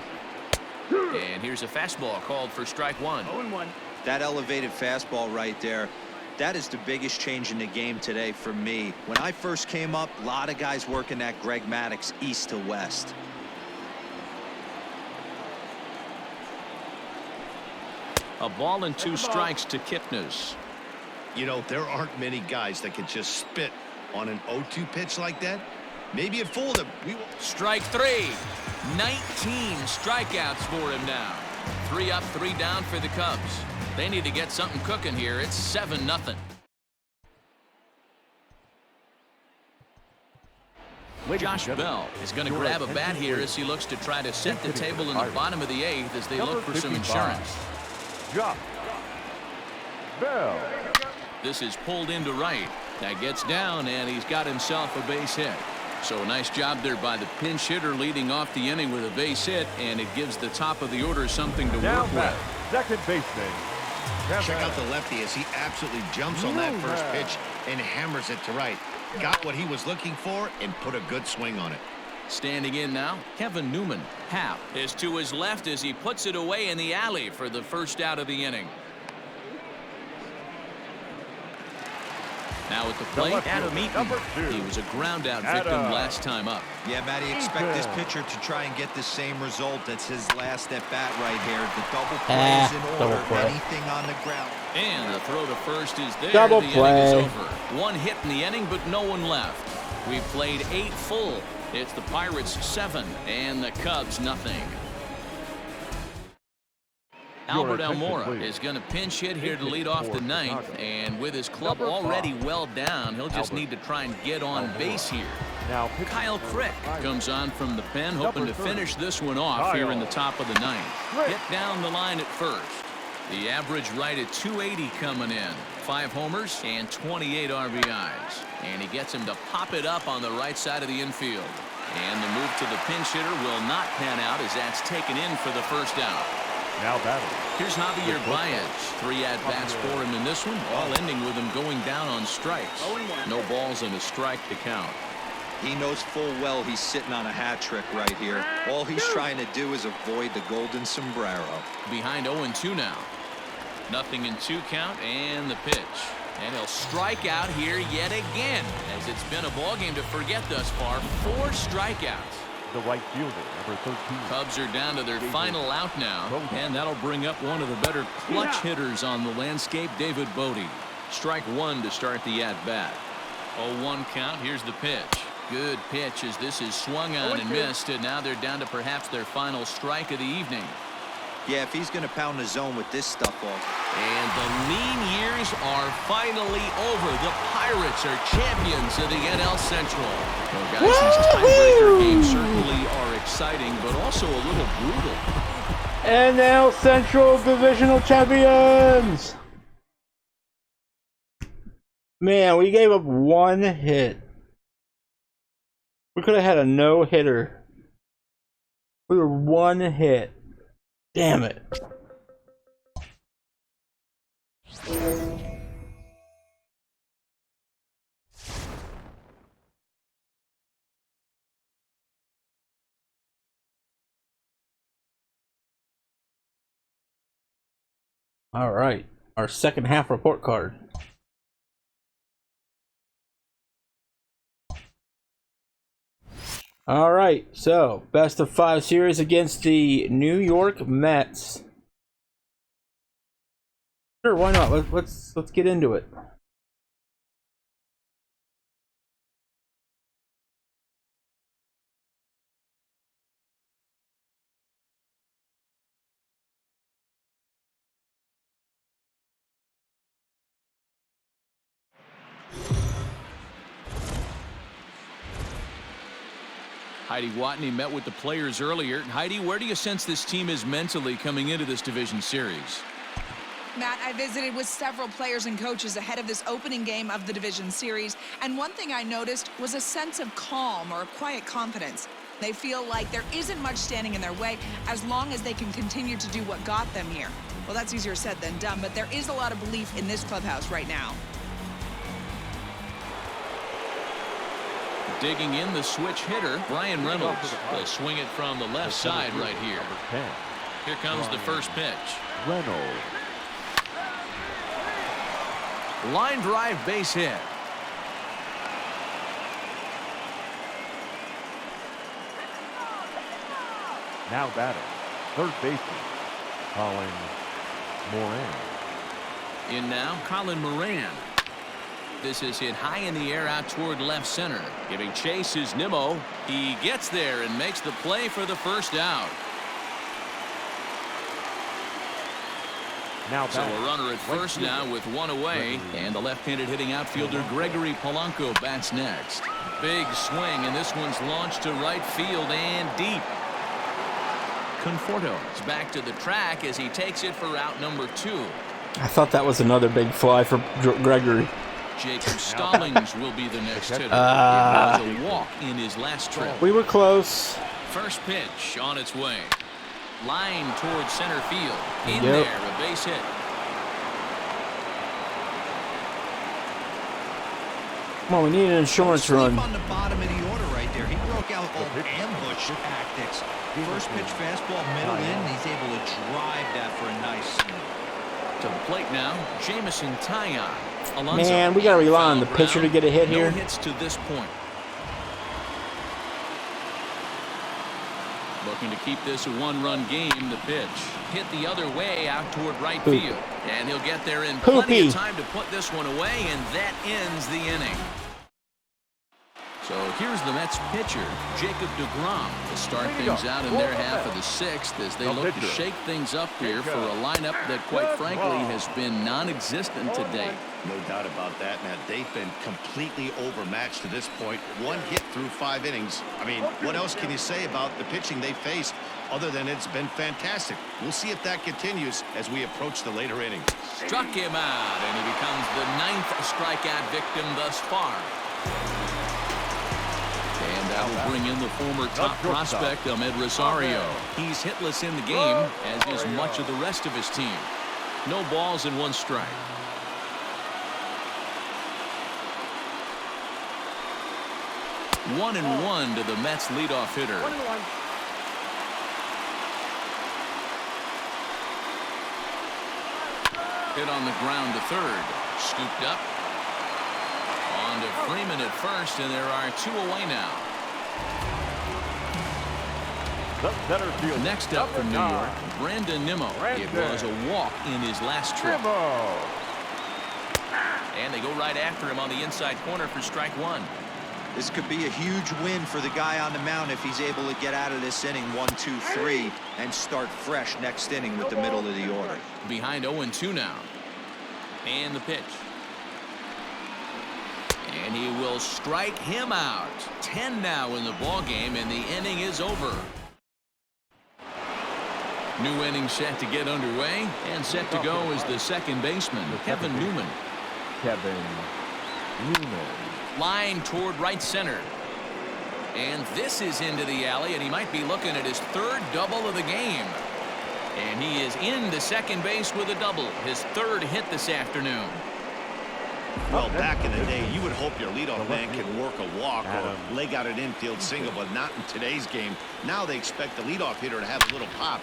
And here's a fastball called for strike 1. 0-1. That elevated fastball right there, that is the biggest change in the game today for me. When I first came up, a lot of guys working that Greg Maddux east to west. A ball and 2 strikes to Kipnis. You know, there aren't many guys that can just spit on an 0-2 pitch like that. Maybe it fooled him. Strike 3. 19 strikeouts for him now. 3 up, 3 down for the Cubs. They need to get something cooking here. It's 7-0. Josh Bell is going to grab a bat here as he looks to try to set the table in the bottom of the 8th as they look for some insurance. Josh Bell. This is pulled into right. That gets down, and he's got himself a base hit. So a nice job there by the pinch hitter leading off the inning with a base hit, and it gives the top of the order something to work with. Second baseman, Check out the lefty as he absolutely jumps on that first pitch and hammers it to right. Got what he was looking for and put a good swing on it. Standing in now, Kevin Newman. Happ is to his left as he puts it away in the alley for the first out of the inning. Now at the plate, Adam Eaton. He was a ground out victim last time up. Yeah, Matty, expect this pitcher to try and get the same result. That's his last at bat right here. The double play is in order. Anything on the ground. And the throw to first is there. Double the play. inning is over. One hit in the inning, but no one left. We've played 8 full. It's the Pirates 7 and the Cubs nothing. Albert Almora is going to pinch hit here to lead off the 9th, and with his club already well down, he'll just need to try and get on base here. Kyle Crick comes on from the pen, hoping to finish this one off here in the top of the 9th. Hit down the line at first. The average right at 280 coming in. 5 homers and 28 RBIs. And he gets him to pop it up on the right side of the infield. And the move to the pinch hitter will not pan out as that's taken in for the first out. Now batting. Here's Javier Baez. 3 at-bats for him in this one, all ending with him going down on strikes. No balls and a strike to count. He knows full well he's sitting on a hat trick right here. All he's trying to do is avoid the golden sombrero. Behind 0-2 now. 0-2 count and the pitch. And he'll strike out here yet again, as it's been a ball game to forget thus far. 4 strikeouts. The right fielder, number 13. Cubs are down to their final out now, and that'll bring up one of the better clutch hitters on the landscape, David Bodie. Strike 1 to start the at-bat. 0-1 count. Here's the pitch. Good pitch as this is swung on and missed, and now they're down to perhaps their final strike of the evening. Yeah, if he's going to pound the zone with this stuff off. And the lean years are finally over. The Pirates are champions of the NL Central. Well, guys, these tiebreaker games certainly are exciting, but also a little brutal. NL Central Divisional Champions! Man, we gave up 1 hit. We could have had a no-hitter. We were 1 hit. Damn it. All right, our second half report card. All right, so best of 5 series against the New York Mets. Sure, why not? Let's get into it. Heidi Watney met with the players earlier. Heidi, where do you sense this team is mentally coming into this division series? Matt, I visited with several players and coaches ahead of this opening game of the division series, and one thing I noticed was a sense of calm or quiet confidence. They feel like there isn't much standing in their way as long as they can continue to do what got them here. Well, that's easier said than done, but there is a lot of belief in this clubhouse right now. Digging in the switch hitter, Brian Reynolds. Will swing it from the left side right here. Here comes the first pitch. Reynolds. Line drive base hit. Now batting. Third baseman, Colin Moran. In now, Colin Moran. This is hit high in the air out toward left center. Giving chase is Nimmo. He gets there and makes the play for the first out. Now so a runner at first now with 1 away. And the left-handed hitting outfielder Gregory Polanco bats next. Big swing, and this one's launched to right field and deep. Conforto is back to the track as he takes it for route number 2. I thought that was another big fly for Gregory. Jacob Stallings will be the next hitter. It was a walk in his last trip. We were close. First pitch on its way. Line towards center field. In there, a base hit. Come on, we need an insurance run. On the bottom of the order right there. He broke out all ambush tactics. First pitch fastball, middle in. He's able to drive that for a nice swing. To the plate now, Jamison Taillon. Man, we gotta rely on the pitcher to get a hit here. No hits to this point. Looking to keep this a one-run game. The pitch hit the other way out toward right field, and he'll get there in plenty of time to put this one away, and that ends the inning. So here's the Mets pitcher, Jacob deGrom, to start things out in their half of the sixth as they look to shake things up here for a lineup that, quite frankly, has been non-existent today. No doubt about that, Matt. They've been completely overmatched to this point. One hit through 5 innings. I mean, what else can you say about the pitching they faced other than it's been fantastic? We'll see if that continues as we approach the later innings. Struck him out, and he becomes the 9th strikeout victim thus far. And that will bring in the former top prospect, Ahmed Rosario. He's hitless in the game, as is much of the rest of his team. No balls and 1 strike. One and 1 to the Mets leadoff hitter. Hit on the ground to third. Scooped up. On to Freeman at first, and there are 2 away now. Next up from New York, Brandon Nimmo. It was a walk in his last trip. And they go right after him on the inside corner for strike 1. This could be a huge win for the guy on the mound if he's able to get out of this inning 1, 2, 3 and start fresh next inning with the middle of the order. Behind 0-2 now. And the pitch. And he will strike him out. 10 now in the ball game, and the inning is over. New inning set to get underway, and set to go is the second baseman, Kevin Newman. Line toward right center. And this is into the alley, and he might be looking at his 3rd double of the game. And he is into second base with a double, his 3rd hit this afternoon. Well, back in the day, you would hope your leadoff man can work a walk or leg out an infield single, but not in today's game. Now they expect the leadoff hitter to have a little pop.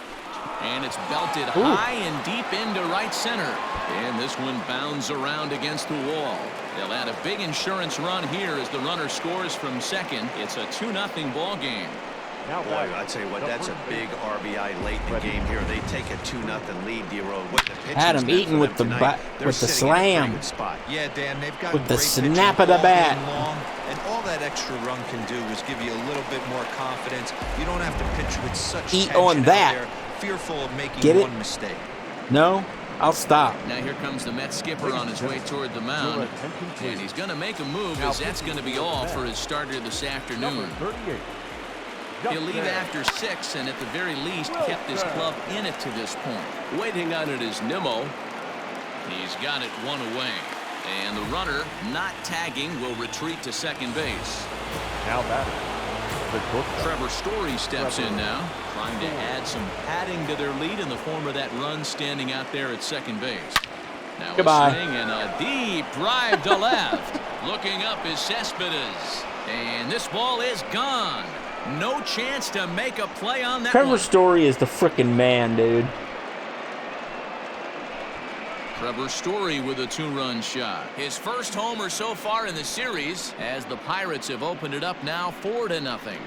And it's belted high and deep into right center. And this one bounds around against the wall. They'll add a big insurance run here as the runner scores from second. It's a 2-0 ball game. Boy, I tell you what, that's a big RBI late in the game here. They take a 2-0 lead, D-Road. Adam Eaton with the slam. Yeah, Dan, they've got with the snap of the bat. And all that extra run can do is give you a little bit more confidence. You don't have to pitch with such tension on that. out there, fearful of making one mistake. No, I'll stop. Now here comes the Mets skipper on his way toward the mound. And he's going to make a move, as that's going to be all for his starter this afternoon. He'll leave after 6, and at the very least kept his club in it to this point. Waiting on it is Nimmo. He's got it 1 away. And the runner, not tagging, will retreat to second base. Now batter. Trevor Story steps in now, trying to add some padding to their lead in the form of that run standing out there at second base. Now Goodbye. A swing and a deep drive to left. Looking up is Cespedes. And this ball is gone. No chance to make a play on that Trevor one. Story is the frickin' man, dude. Trevor Story with a 2-run shot. His first homer so far in the series, as the Pirates have opened it up now 4-0.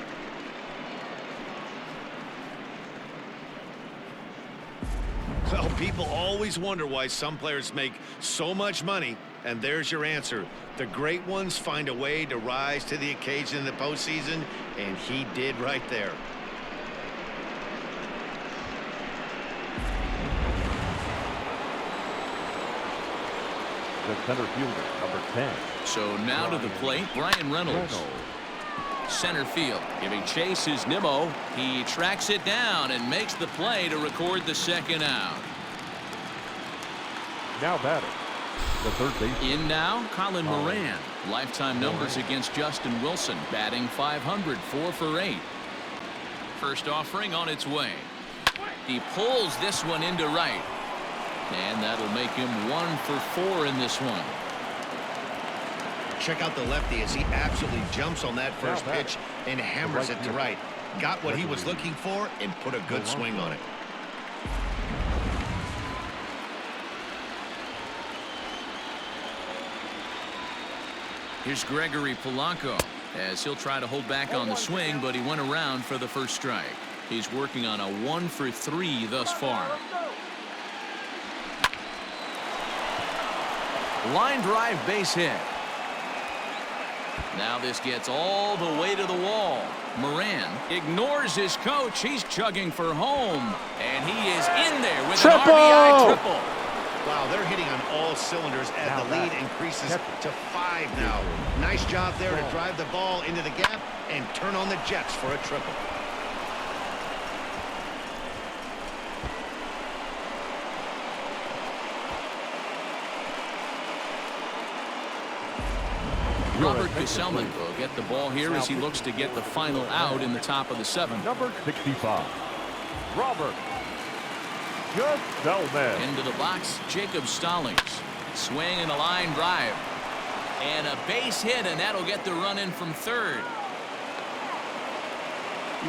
Well, people always wonder why some players make so much money, and there's your answer. The great ones find a way to rise to the occasion in the postseason, and he did right there. The center fielder, number 10. So now to the plate, Brian Reynolds. Center field, giving chase is Nimmo. He tracks it down and makes the play to record the second out. Now batter. The third baseman. In now, Colin Moran. Lifetime numbers against Justin Wilson, batting .500, 4 for 8. First offering on its way. He pulls this one into right. And that'll make him 1 for 4 in this one. check out the lefty as he absolutely jumps on that first pitch and hammers it to right. Got what he was looking for and put a good swing on it. Here's Gregory Polanco as he'll try to hold back on the swing, but he went around for the first strike. He's working on a 1-for-3 thus far. Line drive, base hit. Now this gets all the way to the wall. Moran ignores his coach. He's chugging for home, and he is in there with an RBI triple. Wow, they're hitting on all cylinders as the lead increases to 5 now. Nice job there to drive the ball into the gap and turn on the Jets for a triple. Robert Gesellman will get the ball here as he looks to get the final out in the top of the 7th. Number 65, Robert Gesellman. Into the box, Jacob Stallings. Swing and a line drive. And a base hit, and that'll get the run in from third.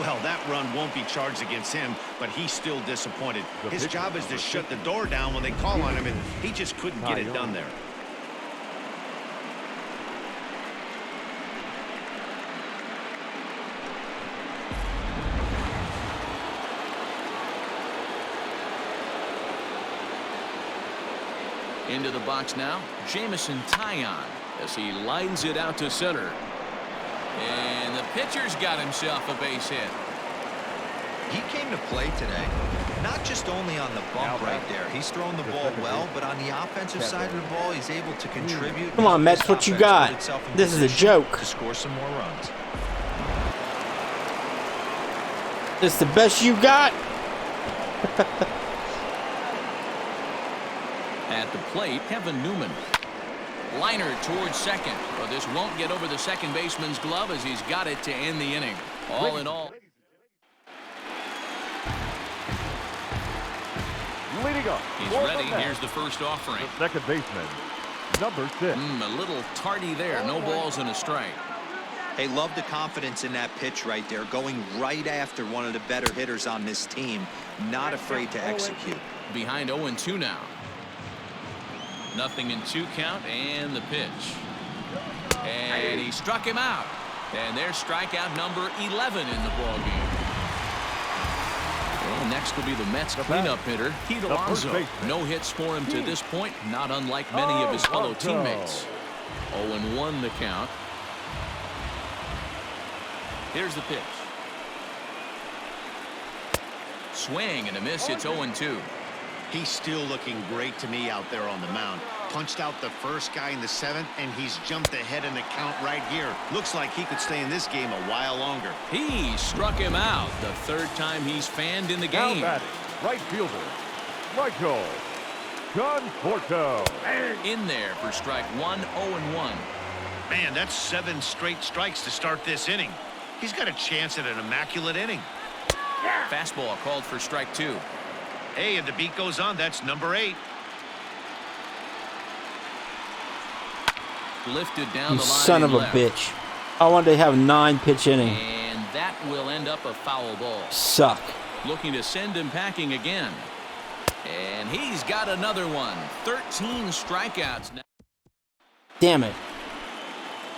Well, that run won't be charged against him, but he's still disappointed. His job is to shut the door down when they call on him, and he just couldn't get it done there. Into the box now, Jamison Taillon as he lines it out to center. And the pitcher's got himself a base hit. He came to play today, not just only on the bump right there. He's throwing the ball well, but on the offensive side of the ball, he's able to contribute. Come on, Mets, what you got? This is a joke. To score some more runs. This is the best you got? At the plate, Kevin Newman. Liner towards second, but this won't get over the second baseman's glove as he's got it to end the inning. All in all. Leading up. He's ready. Here's the first offering. The second baseman, number 6. A little tardy there. No balls and a strike. Hey, love the confidence in that pitch right there. Going right after one of the better hitters on this team. Not afraid to execute. Behind 0-2 now. 0-2 count and the pitch. And he struck him out. And there's strikeout number 11 in the ballgame. Well, next will be the Mets cleanup hitter, Pete Alonso. No hits for him to this point, not unlike many of his fellow teammates. 0-1 the count. Here's the pitch. Swing and a miss. It's 0-2. He's still looking great to me out there on the mound. Punched out the first guy in the 7th, and he's jumped ahead in the count right here. Looks like he could stay in this game a while longer. He struck him out the third time he's fanned in the game. Now batting, right fielder, Michael Conforto. In there for strike 1, 0-1. Man, that's 7 straight strikes to start this inning. He's got a chance at an immaculate inning. Fastball called for strike 2. Hey, and the beat goes on. That's number 8. Lifted down You the line. son of a left. bitch. I wanted to have 9-pitch inning. And that will end up a foul ball. Suck. Looking to send him packing again. And he's got another one. 13 strikeouts now. Damn it.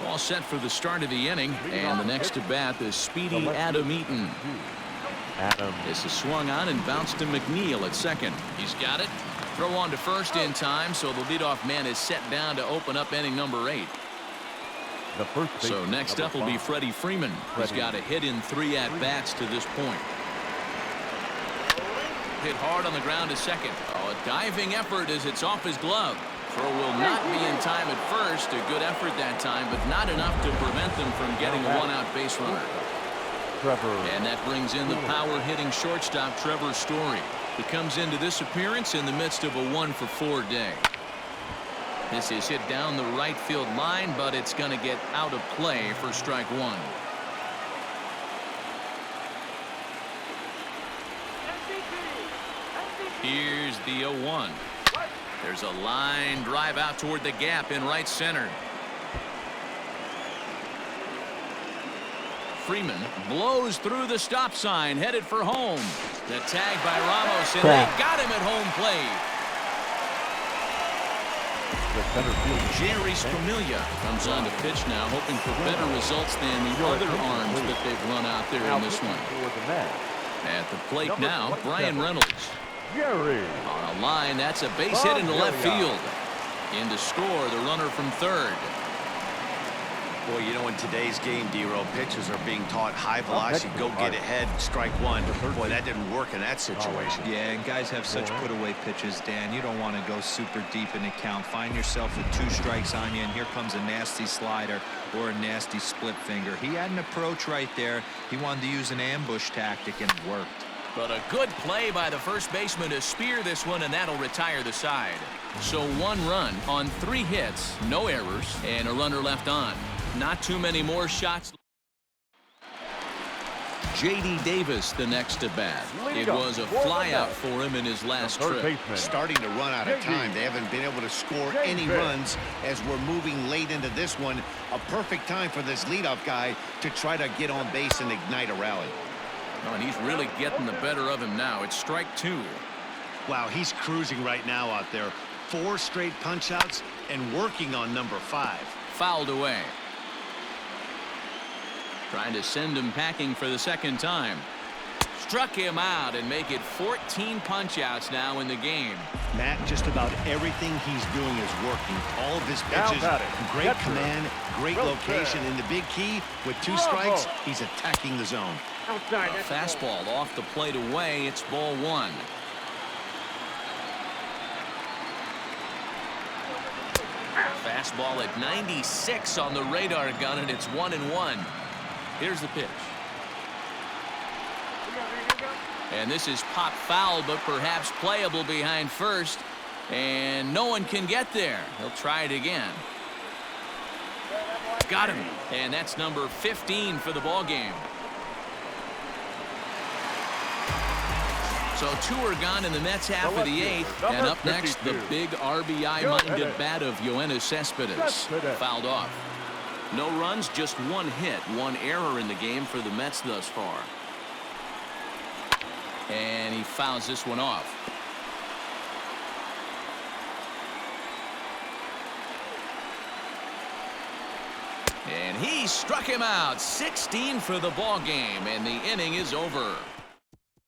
All set for the start of the inning. And the next to bat is speedy Adam Eaton. This is swung on and bounced to McNeil at second. He's got it. Throw on to first in time, so the leadoff man is set down to open up inning number 8. So next up will be Freddie Freeman. He's got a hit in 3 at-bats to this point. Hit hard on the ground to second. Oh, a diving effort as it's off his glove. Throw will not be in time at first. A good effort that time, but not enough to prevent them from getting a one-out base runner. And that brings in the power-hitting shortstop Trevor Story. He comes into this appearance in the midst of a 1-for-4 day. This is hit down the right field line, but it's going to get out of play for strike 1. Here's the 0-1. There's a line drive out toward the gap in right center. Freeman blows through the stop sign, headed for home. The tag by Ramos, and they got him at home plate. Jerry Spromilia comes on to pitch now, hoping for better results than the other arms that they've run out there in this one. At the plate now, Brian Reynolds. On a line, that's a base hit into left field. In to score, the runner from third. Boy, you know, in today's game, D-Row, pitchers are being taught high velocity, go get ahead, strike one. Boy, that didn't work in that situation. Yeah, and guys have such put-away pitches, Dan. You don't want to go super deep in the count. Find yourself with 2 strikes on you, and here comes a nasty slider or a nasty split finger. He had an approach right there. He wanted to use an ambush tactic, and it worked. But a good play by the first baseman to spear this one, and that'll retire the side. So 1 run on 3 hits, no errors, and a runner left on. Not too many more shots. J.D. Davis, the next at bat. It was a flyout for him in his last trip. Starting to run out of time. They haven't been able to score any runs as we're moving late into this one. A perfect time for this leadoff guy to try to get on base and ignite a rally. Oh, and he's really getting the better of him now. It's strike 2. Wow, he's cruising right now out there. 4 straight punch-outs and working on number 5. Fouled away. Trying to send him packing for the second time. Struck him out and make it 14 punch-outs now in the game. Matt, just about everything he's doing is working. All of his pitches, great command, great location, and the big key, with 2 strikes, he's attacking the zone. A fastball off the plate away. It's ball 1. Fastball at 96 on the radar gun, and it's 1-1. Here's the pitch. And this is pop foul, but perhaps playable behind first. And no one can get there. He'll try it again. Got him. And that's number 15 for the ball game. So 2 are gone in the Mets half of the 8th. And up next, the big RBI-minded bat of Yoenis Cespedes. Fouled off. No runs, just 1 hit, 1 error in the game for the Mets thus far. And he fouls this one off. And he struck him out. 16 for the ball game, and the inning is over.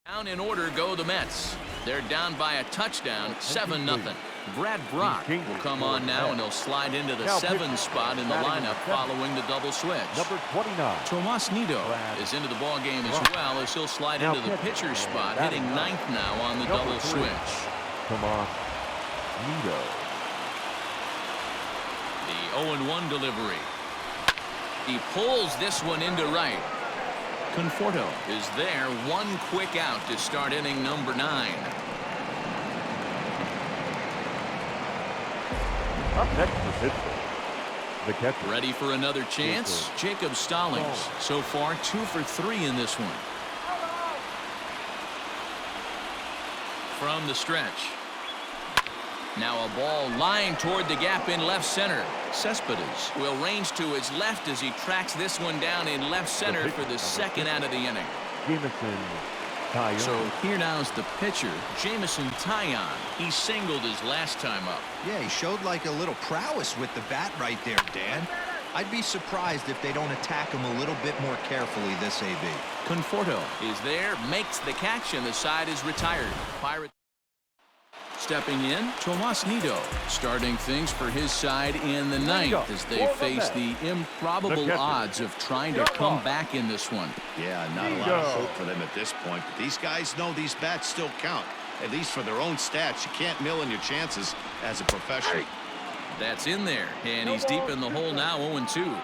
Down in order go the Mets. They're down by a touchdown, 7-0. Brad Brock will come on now, and he'll slide into the 7 spot in the lineup following the double switch. Number 29. Tomas Nido is into the ball game as well, as he'll slide into the pitcher spot, hitting 9th now on the double switch. Tomas Nido. The 0-1 delivery. He pulls this one into right. Conforto is there. 1 quick out to start inning number 9. Up next for Pittsburgh, the catcher. Ready for another chance? Jacob Stallings. So far 2 for 3 in this one. From the stretch. Now a ball lying toward the gap in left center. Cespedes will range to his left as he tracks this one down in left center for the 2nd out of the inning. So here now's the pitcher, Jameson Taillon. He singled his last time up. Yeah, he showed like a little prowess with the bat right there, Dan. I'd be surprised if they don't attack him a little bit more carefully this AB. Conforto is there, makes the catch, and the side is retired. Pirates stepping in, Tomas Nido starting things for his side in the 9th as they face the improbable odds of trying to come back in this one. Yeah, not a lot of hope for them at this point, but these guys know these bats still count, at least for their own stats. You can't mill in your chances as a professional. That's in there, and he's deep in the hole now, 0-2.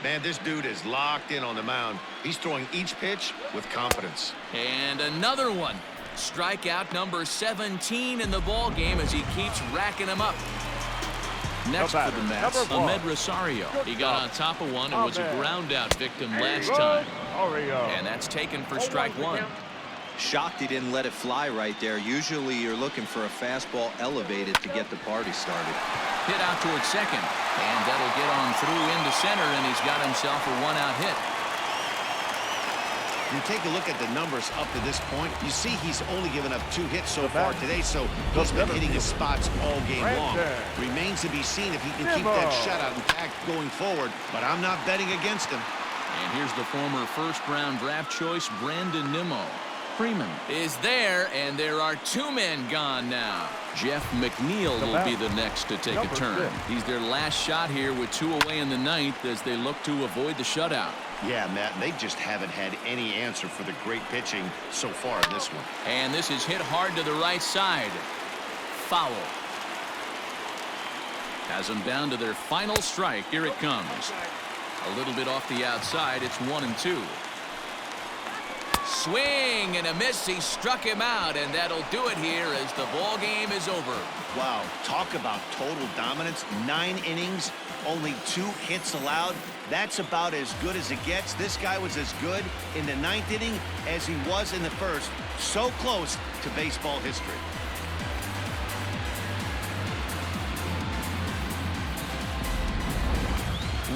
Man, this dude is locked in on the mound. He's throwing each pitch with confidence. And another one. Strikeout number 17 in the ball game as he keeps racking them up. Next for the Mets, Ahmed Rosario. He got on top of one and was a ground out victim last time. And that's taken for strike 1. Shocked he didn't let it fly right there. Usually you're looking for a fastball elevated to get the party started. Hit out towards second, and that'll get on through into center, and he's got himself a 1-out hit. You take a look at the numbers up to this point, you see he's only given up 2 hits so far today, so he's been hitting his spots all game long. Remains to be seen if he can keep that shutout intact going forward, but I'm not betting against him. And here's the former first-round draft choice, Brandon Nimmo. Freeman is there, and there are 2 men gone now. Jeff McNeil will be the next to take a turn. He's their last shot here with 2 away in the 9th as they look to avoid the shutout. Yeah, Matt, they just haven't had any answer for the great pitching so far in this one. And this is hit hard to the right side. Foul. Has them down to their final strike. Here it comes. A little bit off the outside. It's 1-2. Swing and a miss. He struck him out, and that'll do it here as the ball game is over. Wow, talk about total dominance. 9 innings, only 2 hits allowed. That's about as good as it gets. This guy was as good in the 9th inning as he was in the 1st. So close to baseball history.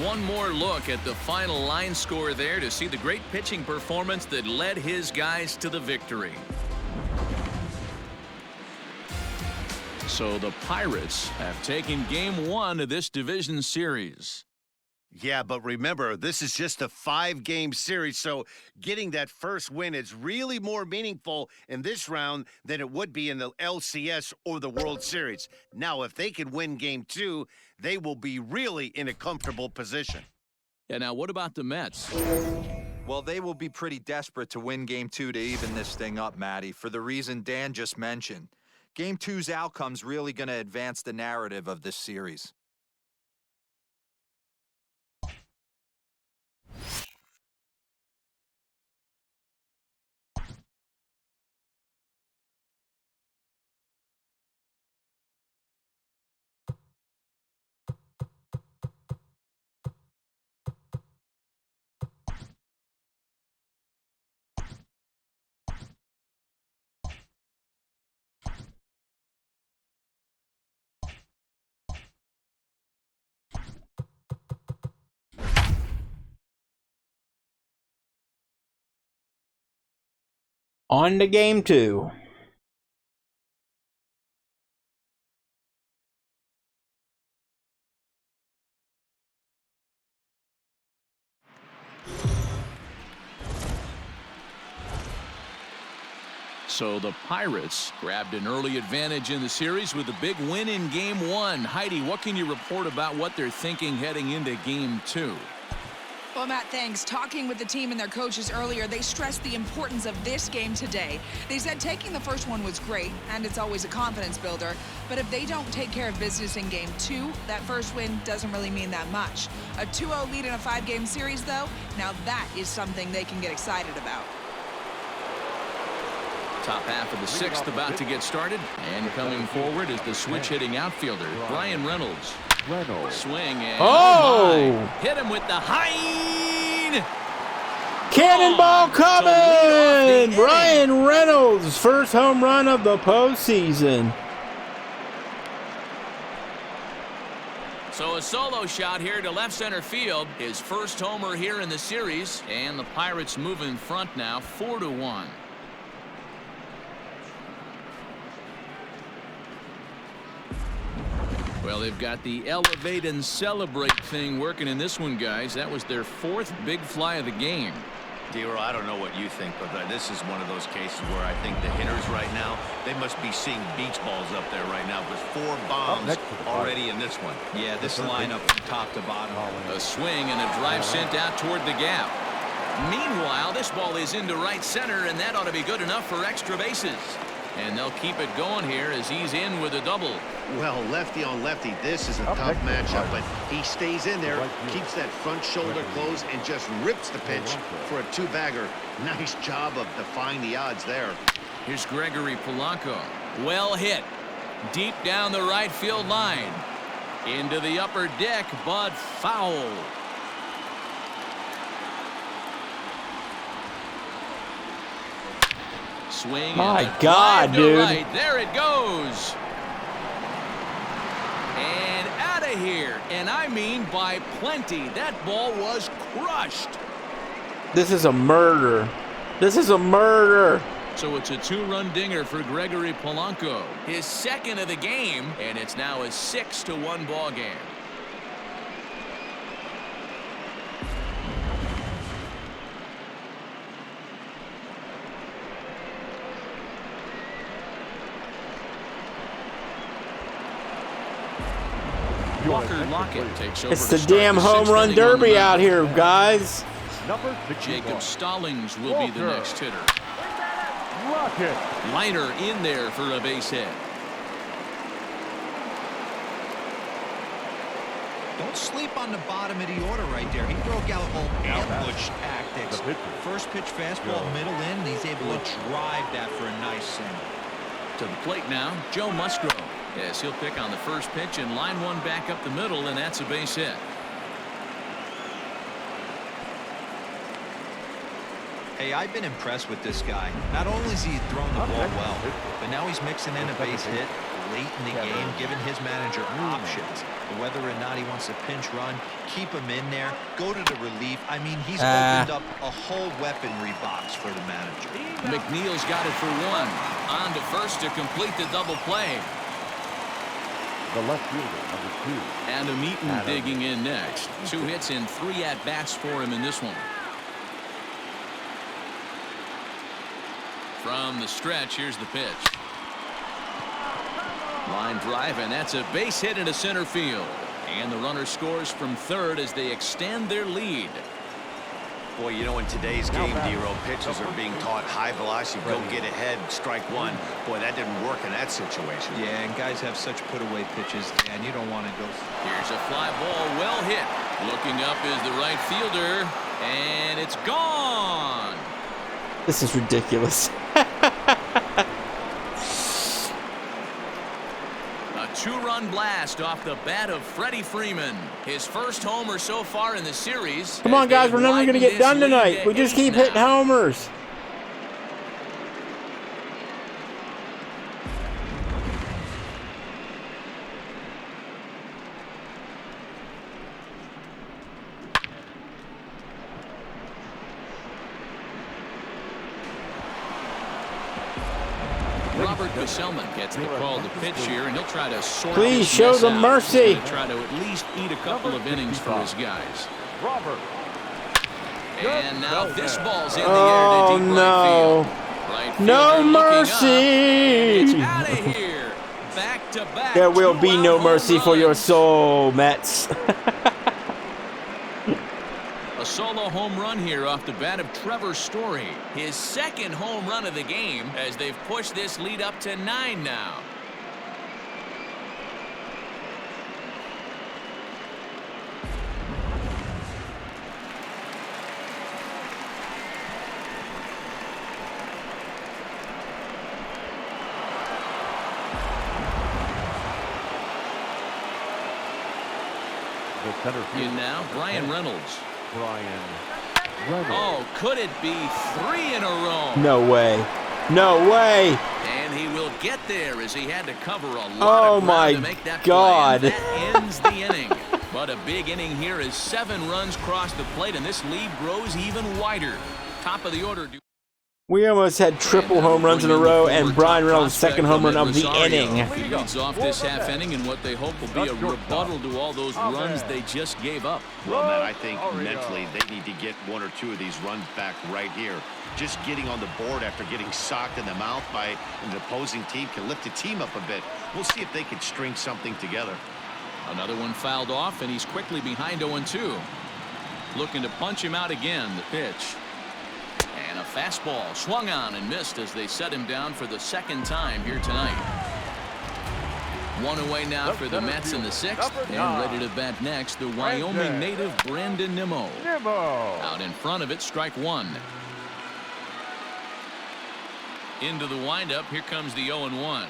One more look at the final line score there to see the great pitching performance that led his guys to the victory. So the Pirates have taken game 1 of this division series. Yeah, but remember, this is just a 5-game series, so getting that first win is really more meaningful in this round than it would be in the LCS or the World Series. Now, if they can win game 2, they will be really in a comfortable position. And now what about the Mets? Well, they will be pretty desperate to win game 2 to even this thing up, Matty, for the reason Dan just mentioned. Game 2's outcome's really going to advance the narrative of this series. On to game 2. So the Pirates grabbed an early advantage in the series with a big win in game 1. Heidi, what can you report about what they're thinking heading into game 2? Well, Matt, thanks. Talking with the team and their coaches earlier, they stressed the importance of this game today. They said taking the first one was great, and it's always a confidence builder. But if they don't take care of business in game 2, that first win doesn't really mean that much. A 2-0 lead in a 5-game series, though, now that is something they can get excited about. Top half of the 6th about to get started, and coming forward is the switch-hitting outfielder, Brian Reynolds. Swing and hit him with the high Cannonball coming! Brian Reynolds, first home run of the postseason. So a solo shot here to left center field. His first homer here in the series, and the Pirates move in front now 4-1. Well, they've got the elevate and celebrate thing working in this one, guys. That was their 4th big fly of the game. D-Roll, I don't know what you think, but this is one of those cases where I think the hitters right now, they must be seeing beach balls up there right now with 4 bombs already in this one. Yeah, this lineup from top to bottom. A swing and a drive sent out toward the gap. Meanwhile, this ball is into right center, and that ought to be good enough for extra bases. And they'll keep it going here as he's in with a double. Well, lefty on lefty, this is a tough matchup, but he stays in there, keeps that front shoulder closed, and just rips the pitch for a 2-bagger. Nice job of defying the odds there. Here's Gregory Polanco. Well hit. Deep down the right field line. Into the upper deck, but foul. Swing. My God, dude. Right. There it goes. And out of here. And I mean by plenty. That ball was crushed. This is a murder. This is a murder. So it's a 2-run dinger for Gregory Polanco, his second of the game, and it's now a 6-1 ball game. Walker Lockett takes over. It's the damn home run derby out here, guys. Jacob Stallings will be the next hitter. Liner in there for a base hit. Don't sleep on the bottom of the order right there. He broke out all ambush tactics. First pitch fastball, middle in, and he's able to drive that for a nice single. To the plate now, Joe Musgrove. Yes, he'll pick on the first pitch and line one back up the middle, and that's a base hit. Hey, I've been impressed with this guy. Not only is he throwing the ball well, but now he's mixing in a base hit late in the game, giving his manager options. Whether or not he wants to pinch run, keep him in there, go to the relief. I mean, he's opened up a whole weaponry box for the manager. McNeil's got it for one. On to first to complete the double play. The left fielder, number 2. Adam Eaton digging in next. 2 hits and 3 at-bats for him in this one. From the stretch, here's the pitch. Line drive, and that's a base hit into center field. And the runner scores from third as they extend their lead. Boy, you know, in today's game, D-Row, pitchers are being taught high velocity, go get ahead, strike one. Boy, that didn't work in that situation. Yeah, and guys have such put-away pitches, and you don't want to go. Here's a fly ball, well hit. Looking up is the right fielder, and it's gone. This is ridiculous. A 2-run blast off the bat of Freddie Freeman. His first homer so far in the series. Come on, guys. We're never going to get done tonight. We just keep hitting homers. Robert Gesellman gets the call to pitch here, and he'll try to sort. Please show them mercy. Try to at least eat a couple of innings for his guys. Robert. And now this ball's in the air to deep no. right field. No mercy. It's out of here. Back to back. There will be no mercy for your soul, Mets. A solo home run here off the bat of Trevor Story. His second home run of the game as they've pushed this lead up to 9 now. The center field. In now, Brian Reynolds. Brian Reynolds. Oh, could it be 3 in a row? No way. No way. And he will get there as he had to cover a lot of ground to make that God. play. And that ends the inning. But a big inning here as 7 runs cross the plate, and this lead grows even wider. Top of the order. We almost had triple home runs in a row, and Brian Reynolds' second home run of the inning. He leads off this half inning in what they hope will be a rebuttal to all those runs they just gave up. Well, Matt, I think mentally they need to get 1 or 2 of these runs back right here. Just getting on the board after getting socked in the mouth by an opposing team can lift the team up a bit. We'll see if they can string something together. Another one fouled off, and he's quickly behind 0-2. Looking to punch him out again, the pitch. And a fastball swung on and missed as they set him down for the second time here tonight. 1 away now for the Mets in the 6th. And ready to bat next, the Wyoming native Brandon Nimmo. Out in front of it, strike 1. Into the windup, here comes the 0-1.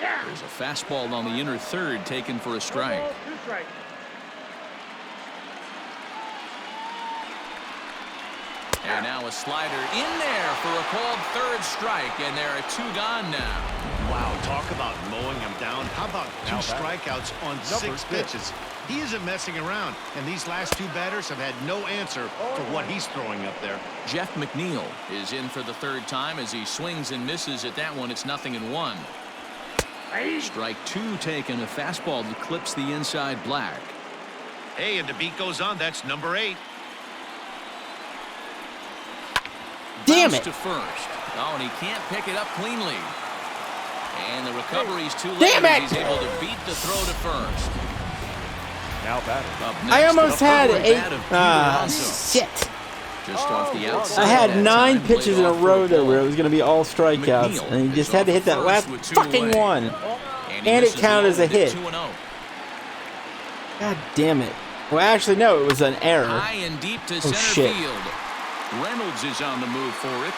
There's a fastball on the inner third taken for a strike. And now a slider in there for a called third strike, and there are 2 gone now. Wow, talk about mowing him down. How about 2 strikeouts on 6 pitches? He isn't messing around, and these last 2 batters have had no answer for what he's throwing up there. Jeff McNeil is in for the 3rd time as he swings and misses at that one. It's 0-1. Strike 2 taken, a fastball that clips the inside black. Hey, and the beat goes on. That's number 8. Damn Bounce it. to first. Oh, and he can't pick it up cleanly. And the recovery's too late. Damn it. He's able to beat the throw to first. Now batting. Up next, I almost the had perfect bat of Peter Alonso. shit. Just off the outside. I had that 9 time, pitches in laid a off for row there ball. where it was going to be all strikeouts, McNeil and he just is had to off hit that first last with 2 fucking away. one. He And it misses counted as a low to hit. 2-0. God damn it. Well, actually, no, it was an error. High and deep to center shit. field. Reynolds is on the move for it.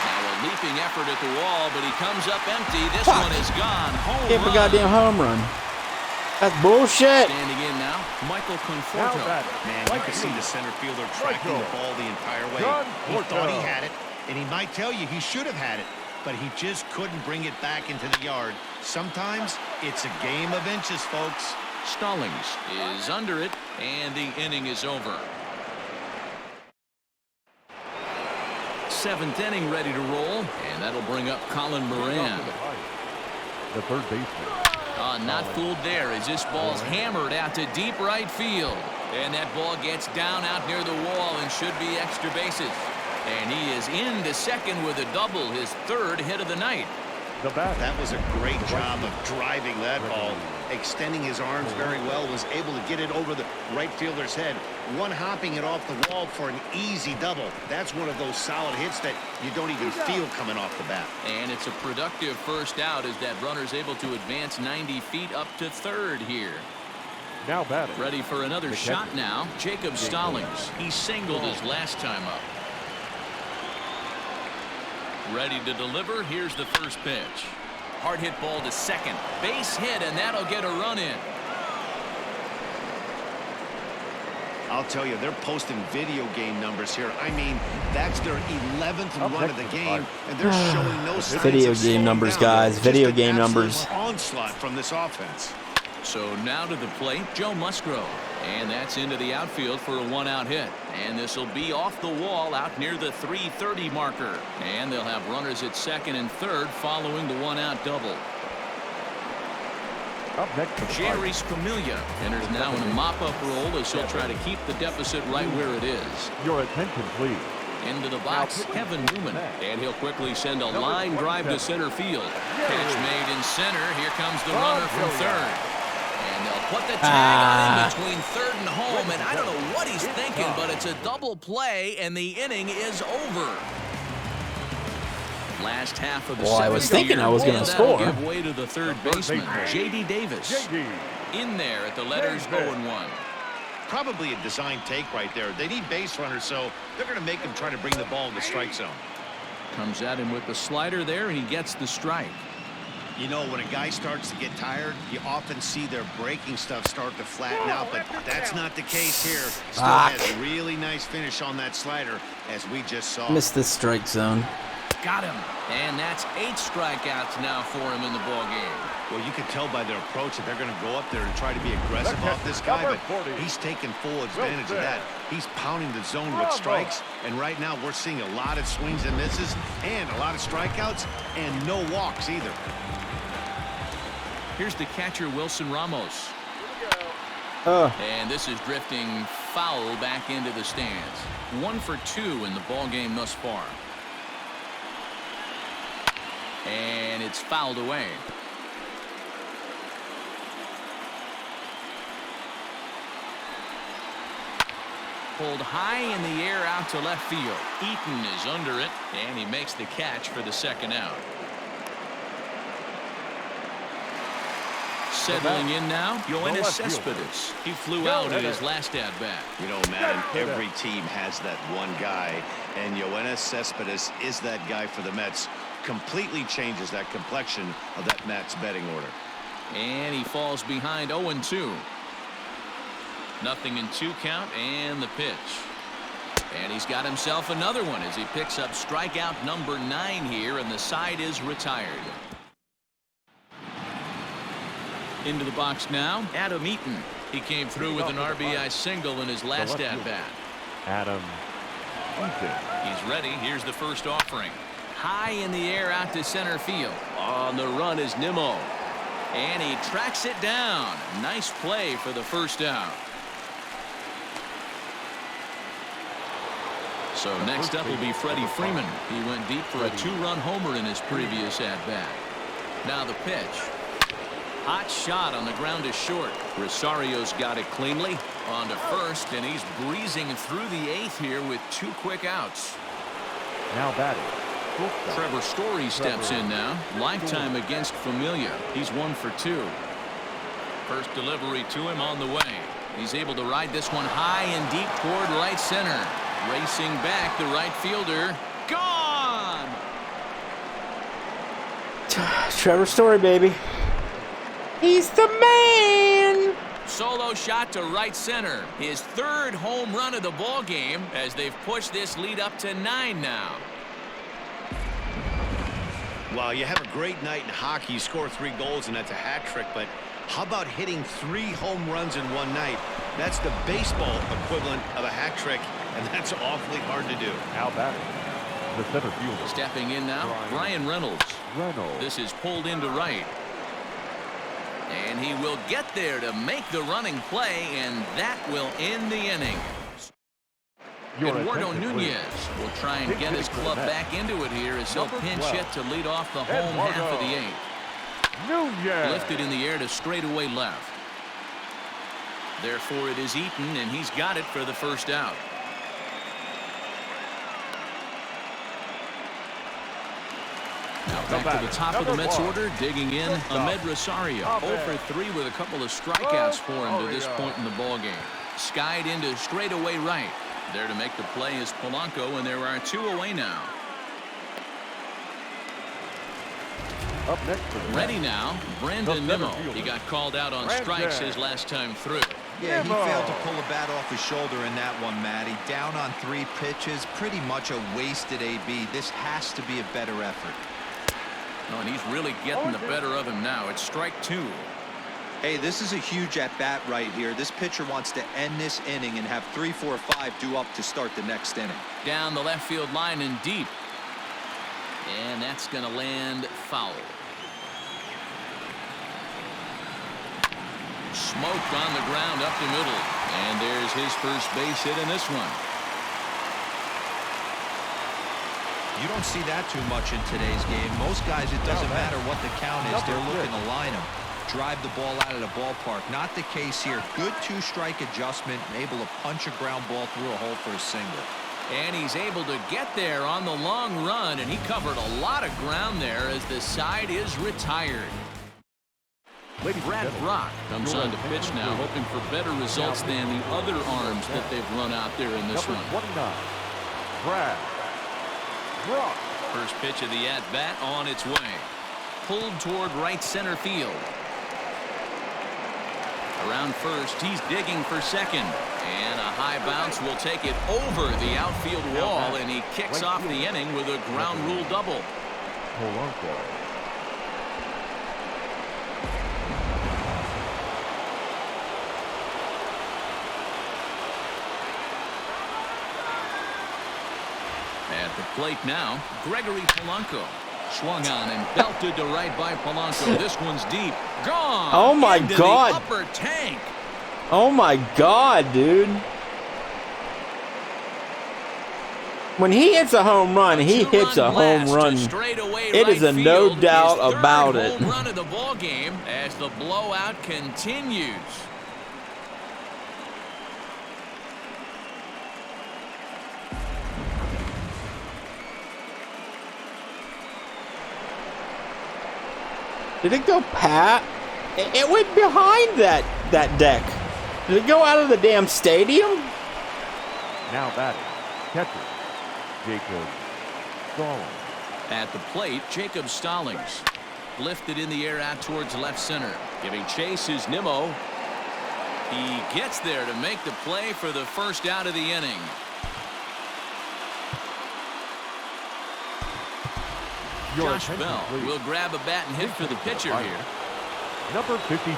Now a leaping effort at the wall, but he comes up empty. This Fuck. one is gone. Home Gave a run. goddamn home run. That's bullshit. Standing in now, Michael Now Conforto. batting. Man, you can see the center fielder tracking the ball the entire way. He thought he had it, and he might tell you he should have had it, but he just couldn't bring it back into the yard. Sometimes it's a game of inches, folks. Stallings is under it, and the inning is over. 7th inning ready to roll, and that'll bring up Colin Moran. The third baseman. Not fooled there as this ball's hammered out to deep right field. And that ball gets down out near the wall and should be extra bases. And he is into second with a double, his 3rd hit of the night. The bat. That was a great job of driving that ball, extending his arms very well, was able to get it over the right fielder's head, one-hopping it off the wall for an easy double. That's one of those solid hits that you don't even feel coming off the bat. And it's a productive first out as that runner's able to advance 90 feet up to 3rd here. Now batting. Ready for another shot now. Jacob Stallings. He singled his last time up. Ready to deliver. Here's the first pitch. Hard hit ball to second. Base hit, and that'll get a run in. I'll tell you, they're posting video game numbers here. I mean, that's their 11th run of the game, and they're showing no signs Video of game slowing numbers, down. guys. Just Video an game absolute numbers. onslaught from this offense. So now to the plate, Joe Musgrove. And that's into the outfield for a 1-out hit. And this will be off the wall out near the 330 marker. And they'll have runners at 2nd and 3rd following the 1-out double. Up next. to the Jerry Squamilla enters now in a mop-up role as he'll try to keep the deficit right where it is. plate. Your attention, please. Into the box, Kevin Newman. And he'll quickly send a line drive to center field. Pitch made in center. Here comes the runner from 3rd. And they'll put the tag on in between 3rd and home. And I don't know what he's thinking, but it's a double play, and the inning is over. Last half of the Well, I was 7th thinking I was here, gonna and that'll score. give way to the 3rd baseman, J.D. Davis. JD. In there at the letters 0-1. Probably a design take right there. They need base runners, so they're going to make him try to bring the ball in the strike zone. Comes at him with the slider there, and he gets the strike. You know, when a guy starts to get tired, you often see their breaking stuff start to flatten out, but that's not the case here. Still has a really nice finish on that slider, as we just saw. Missed the strike zone. Got him. And that's 8 strikeouts now for him in the ballgame. Well, you can tell by their approach that they're going to go up there and try to be aggressive off this guy, but he's taking full advantage of that. He's pounding the zone with strikes, and right now we're seeing a lot of swings and misses and a lot of strikeouts and no walks either. Here's the catcher, Wilson Ramos. And this is drifting foul back into the stands. 1 for 2 in the ballgame thus far. And it's fouled away. Pulled high in the air out to left field. Eaton is under it, and he makes the catch for the 2nd out. Settling in now, Yoenis Cespedes. He flew out in his last at-bat. You know, Madden, every team has that one guy, and Yoenis Cespedes is that guy for the Mets. Completely changes that complexion of that Mets betting order. And he falls behind 0-2. 0-2 count, and the pitch. And he's got himself another one as he picks up strikeout number 9 here, and the side is retired. Into the box now, Adam Eaton. He came through with an RBI single in his last at-bat. Adam Eaton. He's ready. Here's the first offering. High in the air out to center field. On the run is Nimmo. And he tracks it down. Nice play for the first out. So next up will be Freddie Freeman. He went deep for a 2-run homer in his previous at-bat. Now the pitch. Hot shot on the ground is short. Rosario's got it cleanly. On to first, and he's breezing through the 8th here with 2 quick outs. Now batting. Trevor Story steps in now. Lifetime against Familia. He's 1 for 2. First delivery to him on the way. He's able to ride this one high and deep toward right center. Racing back, the right fielder. Gone! Trevor Story, baby. He's the man! Solo shot to right center. His 3rd home run of the ball game as they've pushed this lead up to 9 now. Well, you have a great night in hockey. You score 3 goals, and that's a hat trick. But how about hitting 3 home runs in one night? That's the baseball equivalent of a hat trick, and that's awfully hard to do. Now batting. The center fielder. Stepping in now, Brian Reynolds. This is pulled into right. And he will get there to make the running play, and that will end the inning. Eduardo Nunez will try and get his club back into it here as he'll pinch hit to lead off the home half of the 8th. Nunez. Lifted in the air to straightaway left. Therefore it is Eaton, and he's got it for the first out. Now back to the top of the Mets order, digging in Ahmed Rosario. 0 for 3 with a couple of strikeouts for him to this point in the ballgame. Skied into straightaway right. There to make the play is Polanco, and there are 2 away now. Up next. Ready now, Brandon Nimmo. He got called out on strikes his last time through. Yeah, he failed to pull a bat off his shoulder in that one, Matty. Down on 3 pitches, pretty much a wasted AB. This has to be a better effort. Oh, and he's really getting the better of him now. It's strike 2. Hey, this is a huge at-bat right here. This pitcher wants to end this inning and have 3, 4, 5 due up to start the next inning. Down the left field line and deep. And that's going to land foul. Smoked on the ground up the middle. And there's his first base hit in this one. You don't see that too much in today's game. Most guys, it doesn't matter what the count is. They're looking to line them. Drive the ball out of the ballpark. Not the case here. Good 2-strike adjustment, able to punch a ground ball through a hole for a single. And he's able to get there on the long run, and he covered a lot of ground there as the side is retired. Brad Brock comes on to pitch now, hoping for better results than the other arms that they've run out there in this one. 29. Brad Brock. First pitch of the at-bat on its way. Pulled toward right center field. Around first, he's digging for second. And a high bounce will take it over the outfield wall, and he kicks off the inning with a ground rule double. Polanco. At the plate now, Gregory Polanco. Swung on and belted to right by Polanco. This one's deep. Gone. Oh my God. The upper tank. Oh my God, dude. When he hits a home run, he hits a home run. It is a no doubt about it. Home run of the ball game as the blowout continues. Did it go pat? It went behind that deck. Did it go out of the damn stadium? Now batting. Catcher. Jacob Stallings. At the plate, Jacob Stallings. Lifted in the air out towards left center. Giving chase is Nimmo. He gets there to make the play for the first out of the inning. Your Josh attention, Bell please. will grab a bat and hit for the pitcher here. Number 55,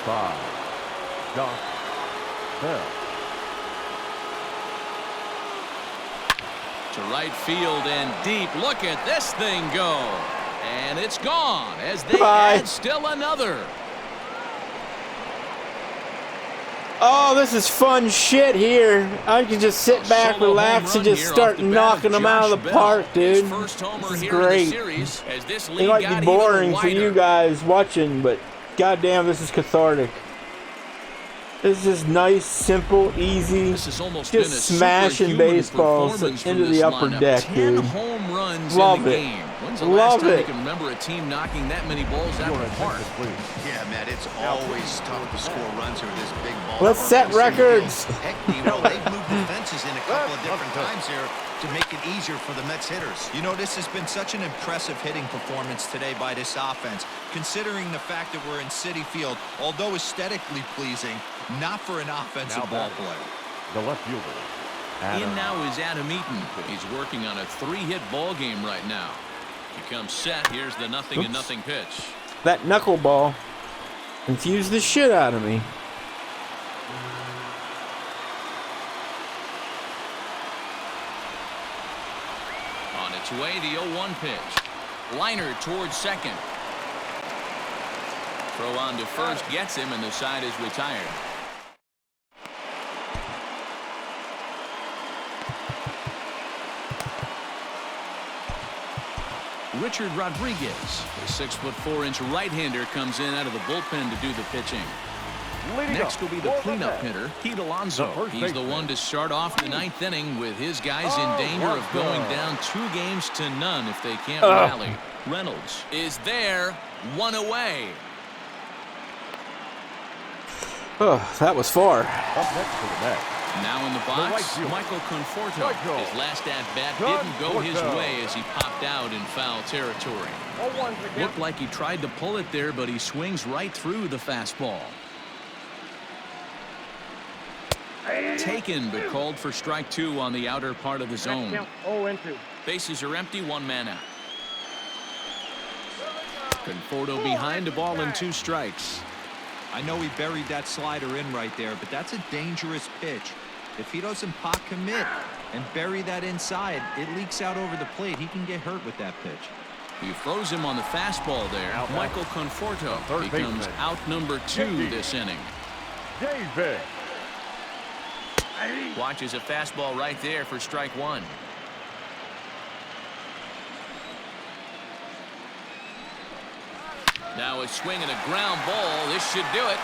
Josh Bell. To right field and deep. Look at this thing go. And it's gone as they add still another. Oh, this is fun shit here. I can just sit back, relax, and just start knocking them out of the park, dude. This is great. It might be boring for you guys watching, but goddamn, this is cathartic. This is nice, simple, easy, just smashing baseballs into the upper deck, dude. Love it. When's the last time Love you it. can remember a team knocking that many balls out of the park? Yeah, Matt, it's always tough to score runs with this big ball. Let's set records. Heck, D-Roll, they've moved the fences in a couple of different times here to make it easier for the Mets hitters. You know, this has been such an impressive hitting performance today by this offense, considering the fact that we're in Citi Field, although aesthetically pleasing, not for an offensive ball player. The left fielder. In now is Adam Eaton. He's working on a 3-hit ball game right now. He comes set. Here's the 0-0 pitch. That knuckleball confused the shit out of me. On its way, the 0-1 pitch. Liner towards second. Throw on to first gets him, and the side is retired. Richard Rodriguez, the 6'4" right-hander, comes in out of the bullpen to do the pitching. Next will be the cleanup hitter, Pete Alonso. He's the one to start off the 9th inning with his guys in danger of going down 2-0 if they can't rally. Reynolds is there, 1 away. Oh, that was far. Up next for the Mets. Now in the box, Michael Conforto. His last at-bat didn't go his way as he popped out in foul territory. Looked like he tried to pull it there, but he swings right through the fastball. Taken, but called for strike 2 on the outer part of the zone. Bases are empty, 1 man out. Conforto behind, a ball and 2 strikes. I know he buried that slider in right there, but that's a dangerous pitch. If he doesn't pot commit and bury that inside, it leaks out over the plate. He can get hurt with that pitch. He throws him on the fastball there. Michael Conforto becomes out number 2 this inning. David. Watches a fastball right there for strike 1. Now a swing and a ground ball. This should do it.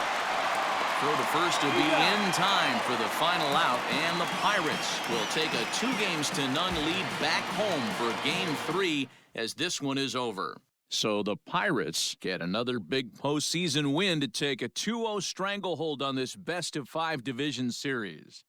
Throw to first will be in time for the final out, and the Pirates will take a 2-0 lead back home for Game 3 as this one is over. So the Pirates get another big postseason win to take a 2-0 stranglehold on this best-of-5 division series.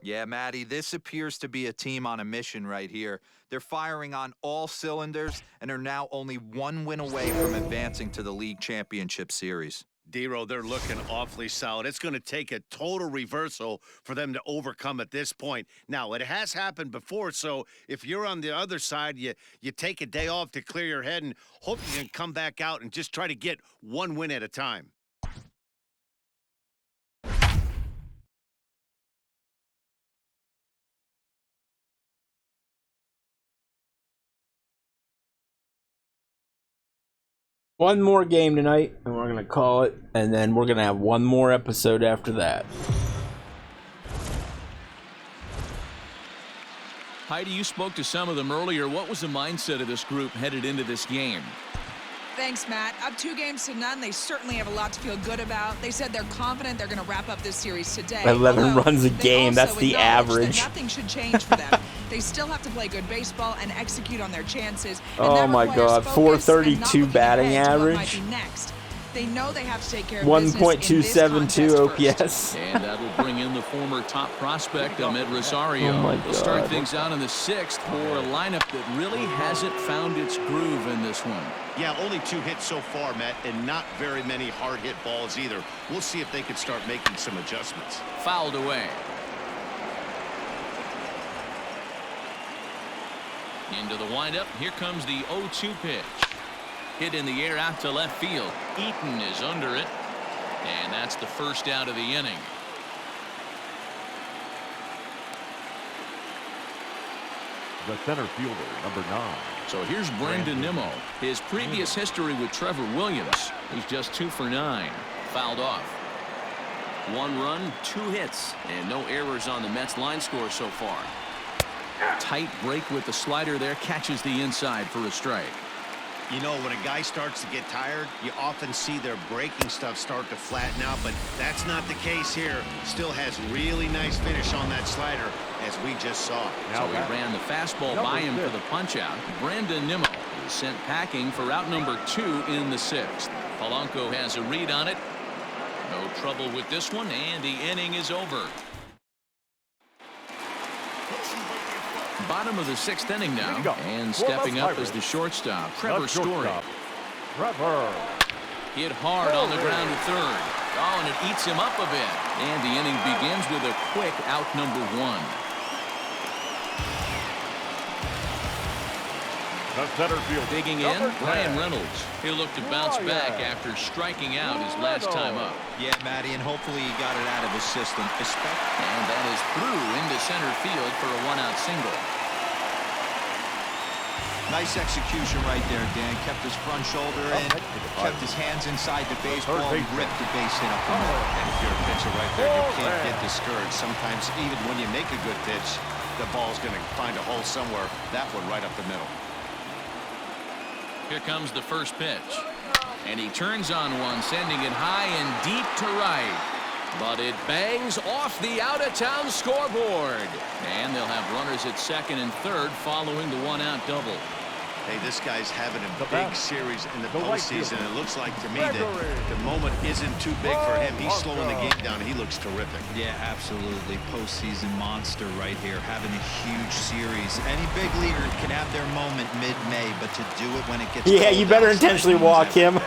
Yeah, Matty, this appears to be a team on a mission right here. They're firing on all cylinders and are now only 1 win away from advancing to the league championship series. D-Row, they're looking awfully solid. It's going to take a total reversal for them to overcome at this point. Now, it has happened before, so if you're on the other side, you take a day off to clear your head and hope you can come back out and just try to get 1 win at a time. One more game tonight, and we're going to call it, and then we're going to have one more episode after that. Heidi, you spoke to some of them earlier. What was the mindset of this group headed into this game? Thanks, Matt. Up 2-0. They certainly have a lot to feel good about. They said they're confident they're going to wrap up this series today. 11 runs a game, that's the average. Nothing should change for them. They still have to play good baseball and execute on their chances. Oh my God, 432 batting average. They know they have to take care of business in this 1.272 OPS. And that'll bring in the former top prospect, Ahmed Rosario. Oh my They'll start God. things out in the 6th for a lineup that really hasn't found its groove in this one. Yeah, only 2 hits so far, Matt, and not very many hard-hit balls either. We'll see if they can start making some adjustments. Fouled away. Into the windup. Here comes the 0-2 pitch. Hit in the air out to left field. Eaton is under it. And that's the first out of the inning. The center fielder, number 9. So here's Brandon Nimmo. His previous history with Trevor Williams. He's just 2 for 9. Fouled off. 1 run, 2 hits, and no errors on the Mets line score so far. Tight break with the slider there. Catches the inside for a strike. You know, when a guy starts to get tired, you often see their breaking stuff start to flatten out, but that's not the case here. Still has really nice finish on that slider, as we just saw. So he ran the fastball by him for the punch out. Brandon Nimmo is sent packing for out number 2 in the 6th. Polanco has a read on it. No trouble with this one, and the inning is over. Bottom of the 6th inning now, and stepping up as the shortstop, Trevor Story. Trevor. Hit hard on the ground to third. Oh, and it eats him up a bit. And the inning begins with a quick out number 1. The center field. Digging in, Ryan Reynolds. He'll look to bounce back after striking out his last time up. Yeah, Matty, and hopefully he got it out of his system. And that is through into center field for a 1-out single. Nice execution right there, Dan. Kept his front shoulder in, kept his hands inside the baseball, and ripped the base hit up the middle. And if you're a pitcher right there, you can't get discouraged. Sometimes even when you make a good pitch, the ball's going to find a hole somewhere. That one right up the middle. Here comes the first pitch. And he turns on one, sending it high and deep to right. But it bangs off the out-of-town scoreboard. And they'll have runners at second and third following the 1-out double. Hey, this guy's having a big series in the postseason. It looks like to me that the moment isn't too big for him. He's slowing the game down. He looks terrific. Yeah, absolutely. Postseason monster right here, having a huge series. Any big leaguer can have their moment mid-May, but to do it when it gets yeah, you better intentionally walk him.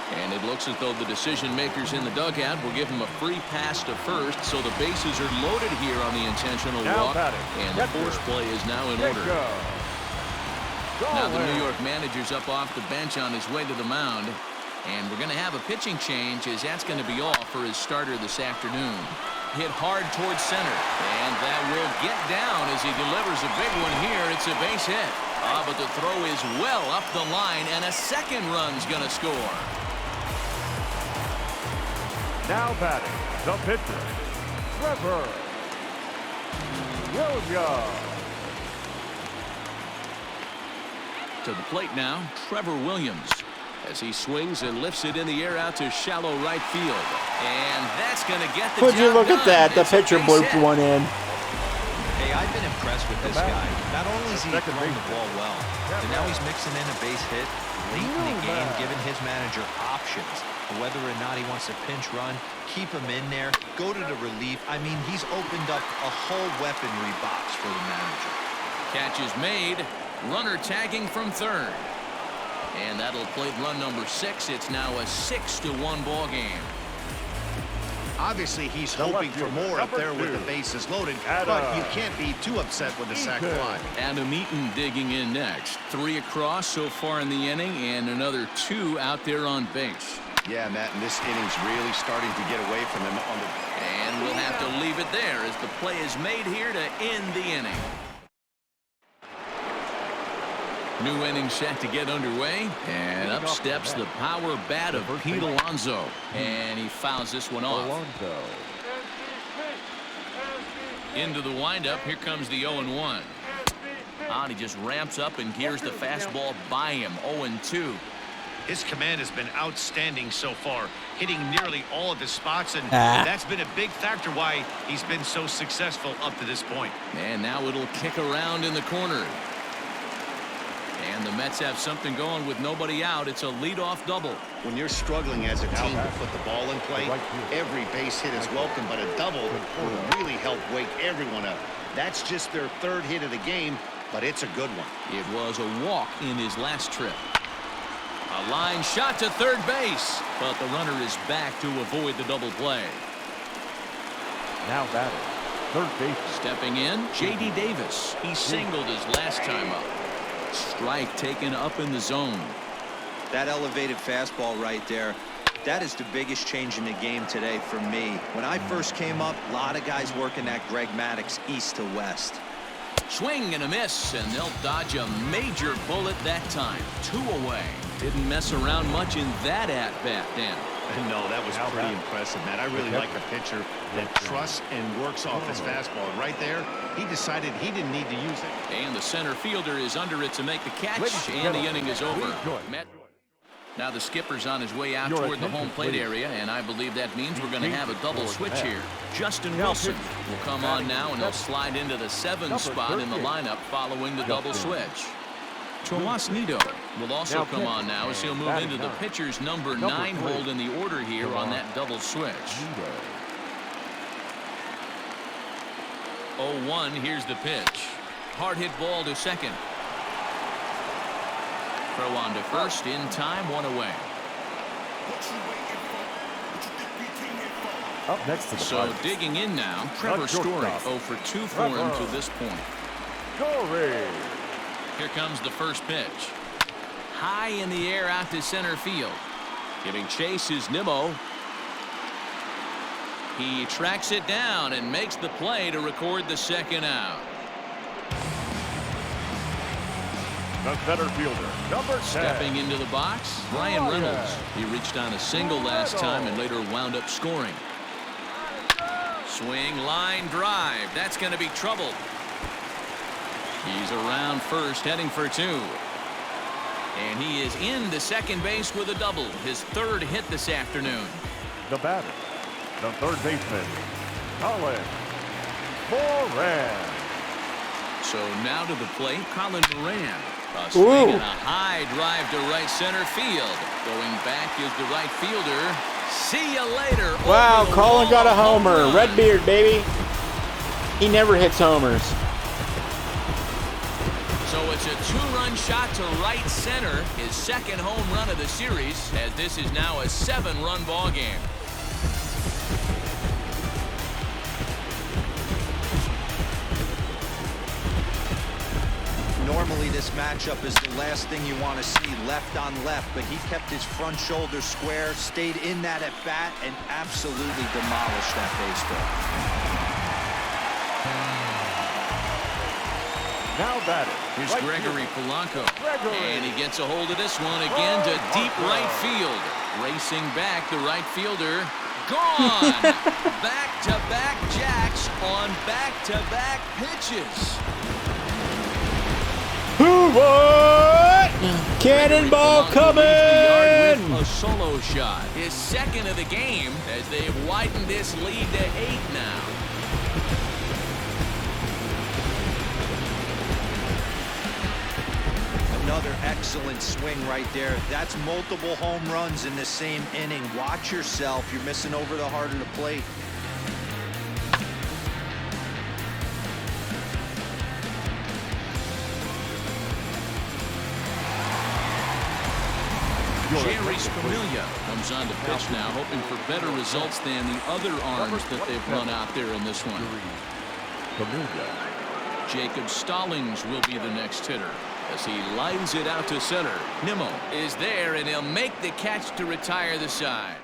And it looks as though the decision makers in the dugout will give him a free pass to first, so the bases are loaded here on the intentional walk, and the force play is now in order. Now the New York manager's up off the bench on his way to the mound, and we're going to have a pitching change, as that's going to be off for his starter this afternoon. Hit hard towards center, and that will get down as he delivers a big one here. It's a base hit. But the throw is well up the line, and a second run's going to score. Now batting, the pitcher, Trevor Williams. To the plate now, Trevor Williams, as he swings and lifts it in the air out to shallow right field. And that's going to get the Would you job look at that? The pitcher blooped one in. Hey, I've been impressed with this guy. Not only is he throwing the ball well, but now he's mixing in a base hit late in the game, giving his manager options. Whether or not he wants to pinch run, keep him in there, go to the relief. I mean, he's opened up a whole weaponry box for the manager. Catch is made. Runner tagging from third. And that'll play run number 6. It's now a 6-1 ball game. Obviously, he's hoping for more up there with the bases loaded, but you can't be too upset with the sac fly. Adam Eaton digging in next. 3 across so far in the inning, and another 2 out there on base. Yeah, Matt, and this inning's really starting to get away from him on the... And we'll have to leave it there as the play is made here to end the inning. New inning set to get underway, and up steps the power bat of Pete Alonso, and he fouls this one off. Into the windup, here comes the 0-1. And he just ramps up and gears the fastball by him. 0-2. His command has been outstanding so far, hitting nearly all of his spots, and that's been a big factor why he's been so successful up to this point. And now it'll kick around in the corner. And the Mets have something going with nobody out. It's a leadoff double. When you're struggling as a team to put the ball in play, every base hit is welcome, but a double will really help wake everyone up. That's just their 3rd hit of the game, but it's a good one. It was a walk in his last trip. A line shot to third base, but the runner is back to avoid the double play. Now batting, Third base. Stepping in, J.D. Davis. He singled his last time up. Strike taken up in the zone. That elevated fastball right there, that is the biggest change in the game today for me. When I first came up, a lot of guys working that Greg Maddux east to west. Swing and a miss, and they'll dodge a major bullet that time. 2 away. Didn't mess around much in that at-bat, Dan. No, that was pretty impressive, man. I really like a pitcher that trusts and works off his fastball. Right there, he decided he didn't need to use it. And the center fielder is under it to make the catch, and the inning is over. Now the skipper's on his way out toward the home plate area, and I believe that means we're going to have a double switch here. Justin Wilson will come on now, and he'll slide into the 7th spot in the lineup following the double switch. Tomas Nido will also come on now as he'll move into the pitcher's number 9 hold in the order here on that double switch. 0-1, here's the pitch. Hard hit ball to second. Throw on to first in time, 1 away. Up next to the So Pirates. digging in now, Trevor Story, 0 for 2 for him to this point. Story. Here comes the first pitch. High in the air out to center field. Giving chase is Nimmo. He tracks it down and makes the play to record the second out. The center fielder, number 10. Stepping into the box, Ryan Reynolds. He reached on a single last time and later wound up scoring. Swing, line drive. That's going to be trouble. He's around first, heading for 2. And he is into second base with a double, his 3rd hit this afternoon. The batter, the third baseman, Colin Moran. So now to the plate, Colin Moran. A swing and a high drive to right center field. Going back is the right fielder. See you later. Wow, Colin got a homer. Redbeard, baby. He never hits homers. So it's a 2-run shot to right center, his 2nd home run of the series, as this is now a 7-run ball game. Normally this matchup is the last thing you want to see, left on left, but he kept his front shoulder square, stayed in that at bat, and absolutely demolished that baseball. Now batting. Here's Gregory Polanco. And he gets a hold of this one again to deep right field. Racing back, the right fielder. Gone! Back-to-back jacks on back-to-back pitches. Who what? Cannonball coming! A solo shot. His 2nd of the game as they've widened this lead to 8 now. Another excellent swing right there. That's multiple home runs in the same inning. Watch yourself. You're missing over the heart of the plate. Jerry Familia comes on to pitch now, hoping for better results than the other arms that they've run out there in this one. Jacob Stallings will be the next hitter as he lines it out to center. Nimmo is there, and he'll make the catch to retire the side.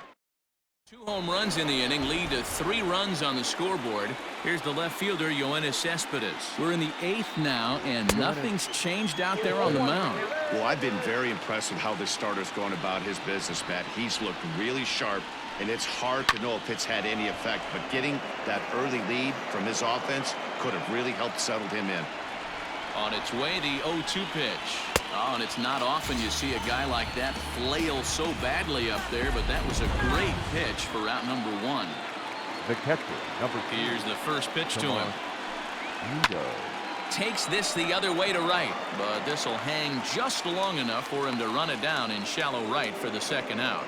2 home runs in the inning lead to 3 runs on the scoreboard. Here's the left fielder, Yoenis Cespedes. We're in the 8th now, and nothing's changed out there on the mound. Well, I've been very impressed with how this starter's going about his business, Matt. He's looked really sharp, and it's hard to know if it's had any effect, but getting that early lead from his offense could have really helped settle him in. On its way, the 0-2 pitch. Oh, and it's not often you see a guy like that flail so badly up there, but that was a great pitch for out number 1. The catcher, number 2. Here's the first pitch to him. Nido. Takes this the other way to right, but this will hang just long enough for him to run it down in shallow right for the 2nd out.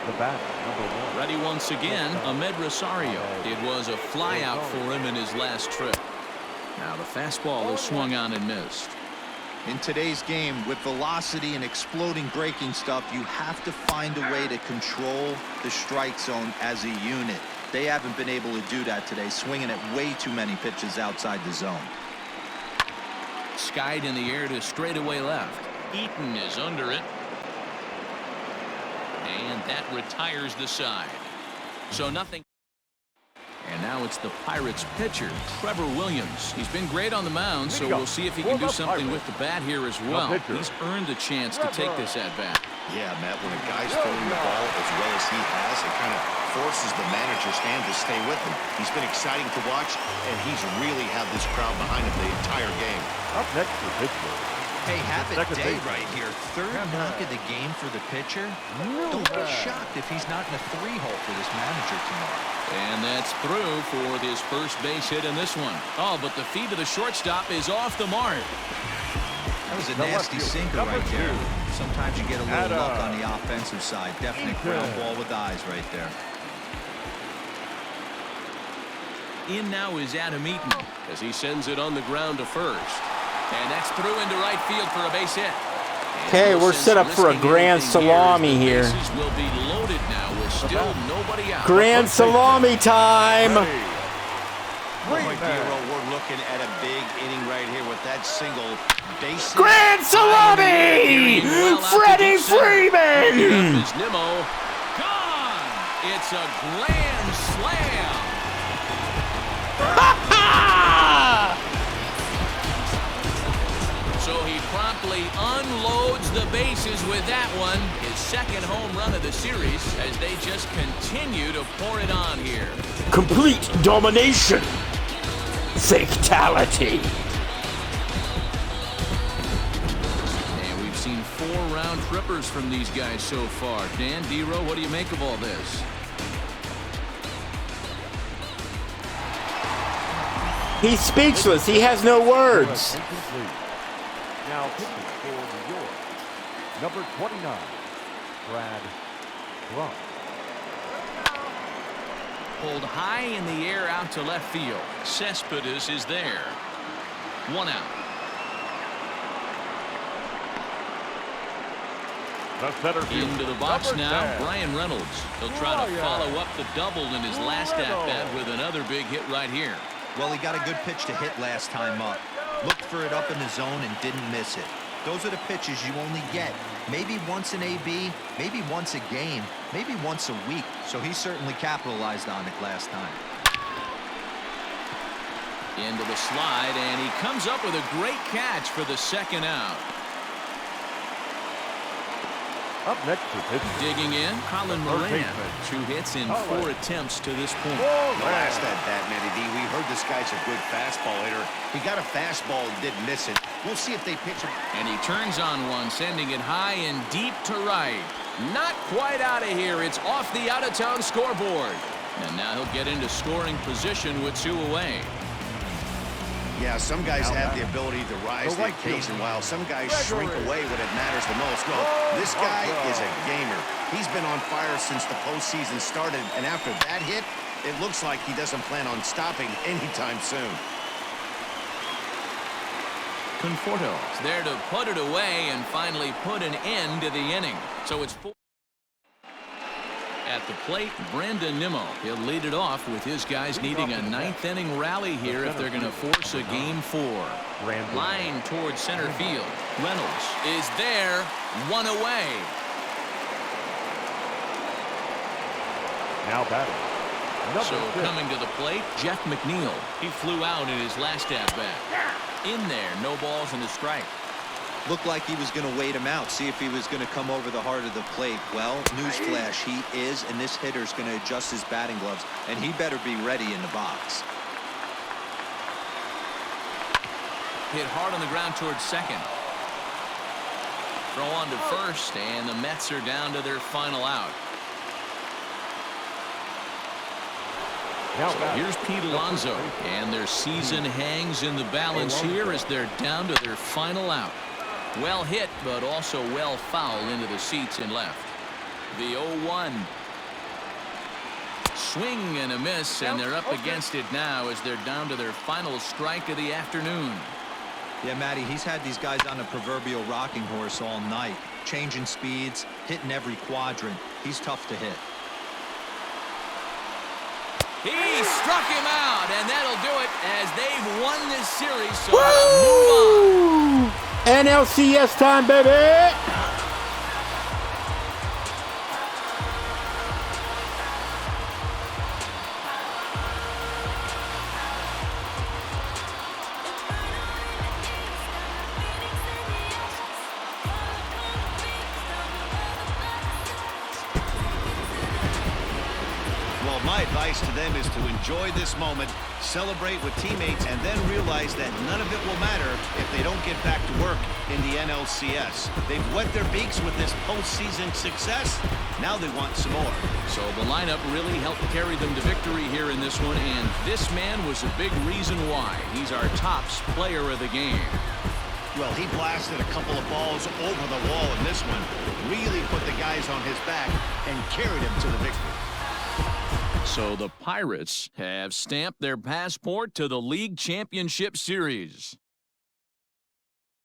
The batter, number 1. Ready once again, Ahmed Rosario. It was a flyout for him in his last trip. Now the fastball is swung on and missed. In today's game, with velocity and exploding breaking stuff, you have to find a way to control the strike zone as a unit. They haven't been able to do that today, swinging at way too many pitches outside the zone. Skied in the air to straightaway left. Eaton is under it. And that retires the side. So nothing. And now it's the Pirates pitcher, Trevor Williams. He's been great on the mound, so we'll see if he can do something with the bat here as well. He's earned a chance to take this at-bat. Yeah, Matt, when a guy's throwing the ball as well as he has, it kind of forces the manager's hand to stay with him. He's been exciting to watch, and he's really had this crowd behind him the entire game. Up next for Pittsburgh. Hey, have it day right here. Third knock of the game for the pitcher. Don't be shocked if he's not in a 3-hole for this manager tomorrow. And that's through for his first base hit in this one. Oh, but the feed to the shortstop is off the mark. That was a nasty sinker right there. Sometimes you get a little luck on the offensive side. Definite ground ball with eyes right there. In now is Adam Eaton as he sends it on the ground to first. And that's through into right field for a base hit. Okay, we're set up for a grand salami here. Bases will be loaded now with still nobody out. Grand salami time. Boy, we're looking at a big inning right here with that single base. Grand salami! Freddie Freeman! Is Nimmo gone? It's a grand slam. So he promptly unloads the bases with that one. His second home run of the series as they just continue to pour it on here. Complete domination. Fatality. And we've seen 4 round trippers from these guys so far. Dan, D-Row, what do you make of all this? He's speechless. He has no words. Now pitching for New York, number 29, Brad Brunk. Pulled high in the air out to left field. Cespedes is there. 1 out. The center field. Into the box number now, 10. Brian Reynolds. He'll try to follow up the double in his last at-bat with another big hit right here. Well, he got a good pitch to hit last time up. Looked for it up in the zone and didn't miss it. Those are the pitches you only get. Maybe once an AB, maybe once a game, maybe once a week. So he certainly capitalized on it last time. Into the slide, and he comes up with a great catch for the second out. Up next for Pittsburgh. Digging in, Colin Moran. baseman. 2 hits in 4 attempts to this point. The last at-bat, Matty D, we heard this guy's a good fastball hitter. He got a fastball and didn't miss it. We'll see if they pitch him. And he turns on one, sending it high and deep to right. Not quite out of here. It's off the out-of-town scoreboard. And now he'll get into scoring position with 2 away. Yeah, some guys have the ability to rise to the occasion, while some guys shrink away when it matters the most. Well, this guy is a gamer. He's been on fire since the postseason started, and after that hit, it looks like he doesn't plan on stopping anytime soon. Conforto is there to put it away and finally put an end to the inning. So it's 4. At the plate, Brandon Nimmo. He'll lead it off with his guys needing a 9th inning rally here if they're going to force a game 4. Line towards center field. Reynolds is there. 1 away. Now batting. So coming to the plate, Jeff McNeil. He flew out in his last at-bat. In there, no balls and a strike. Looked like he was going to wait him out, see if he was going to come over the heart of the plate. Well, newsflash, he is, and this hitter's going to adjust his batting gloves, and he better be ready in the box. Hit hard on the ground towards second. Throw on to first, and the Mets are down to their final out. So here's Pete Alonso, and their season hangs in the balance here as they're down to their final out. Well hit, but also well fouled into the seats in left. The 0-1. Swing and a miss, and they're up against it now as they're down to their final strike of the afternoon. Yeah, Matty, he's had these guys on a proverbial rocking horse all night, changing speeds, hitting every quadrant. He's tough to hit. He struck him out, and that'll do it as they've won this series. So move on. NLCS time, baby! Well, my advice to them is to enjoy this moment, celebrate with teammates, and then realize that none of it will matter if they don't get back to work in the NLCS. They've wet their beaks with this postseason success. Now they want some more. So the lineup really helped carry them to victory here in this one, and this man was a big reason why. He's our tops player of the game. Well, he blasted a couple of balls over the wall in this one, really put the guys on his back and carried him to the victory. So the Pirates have stamped their passport to the League Championship Series.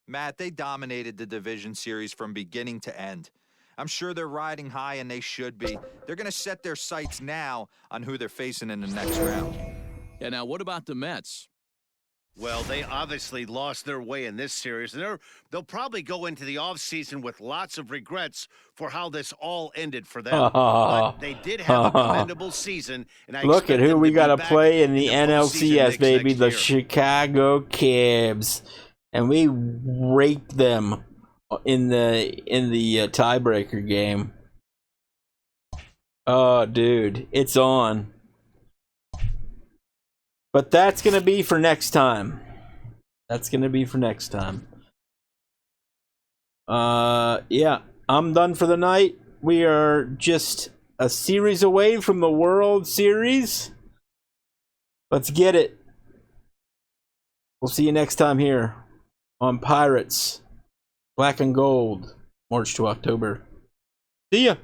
Matt, they dominated the division series from beginning to end. I'm sure they're riding high, and they should be. They're going to set their sights now on who they're facing in the next round. And now what about the Mets? Well, they obviously lost their way in this series, and they'll probably go into the offseason with lots of regrets for how this all ended for them. But they did have a commendable season, and I Look at expect who them we to got to be play back in the postseason NLCS, baby, next the year. Chicago Cubs, and we raped them in the tiebreaker game. Oh, dude, it's on. But that's going to be for next time. Yeah, I'm done for the night. We are just a series away from the World Series. Let's get it. We'll see you next time here on Pirates Black and Gold, March to October. See ya.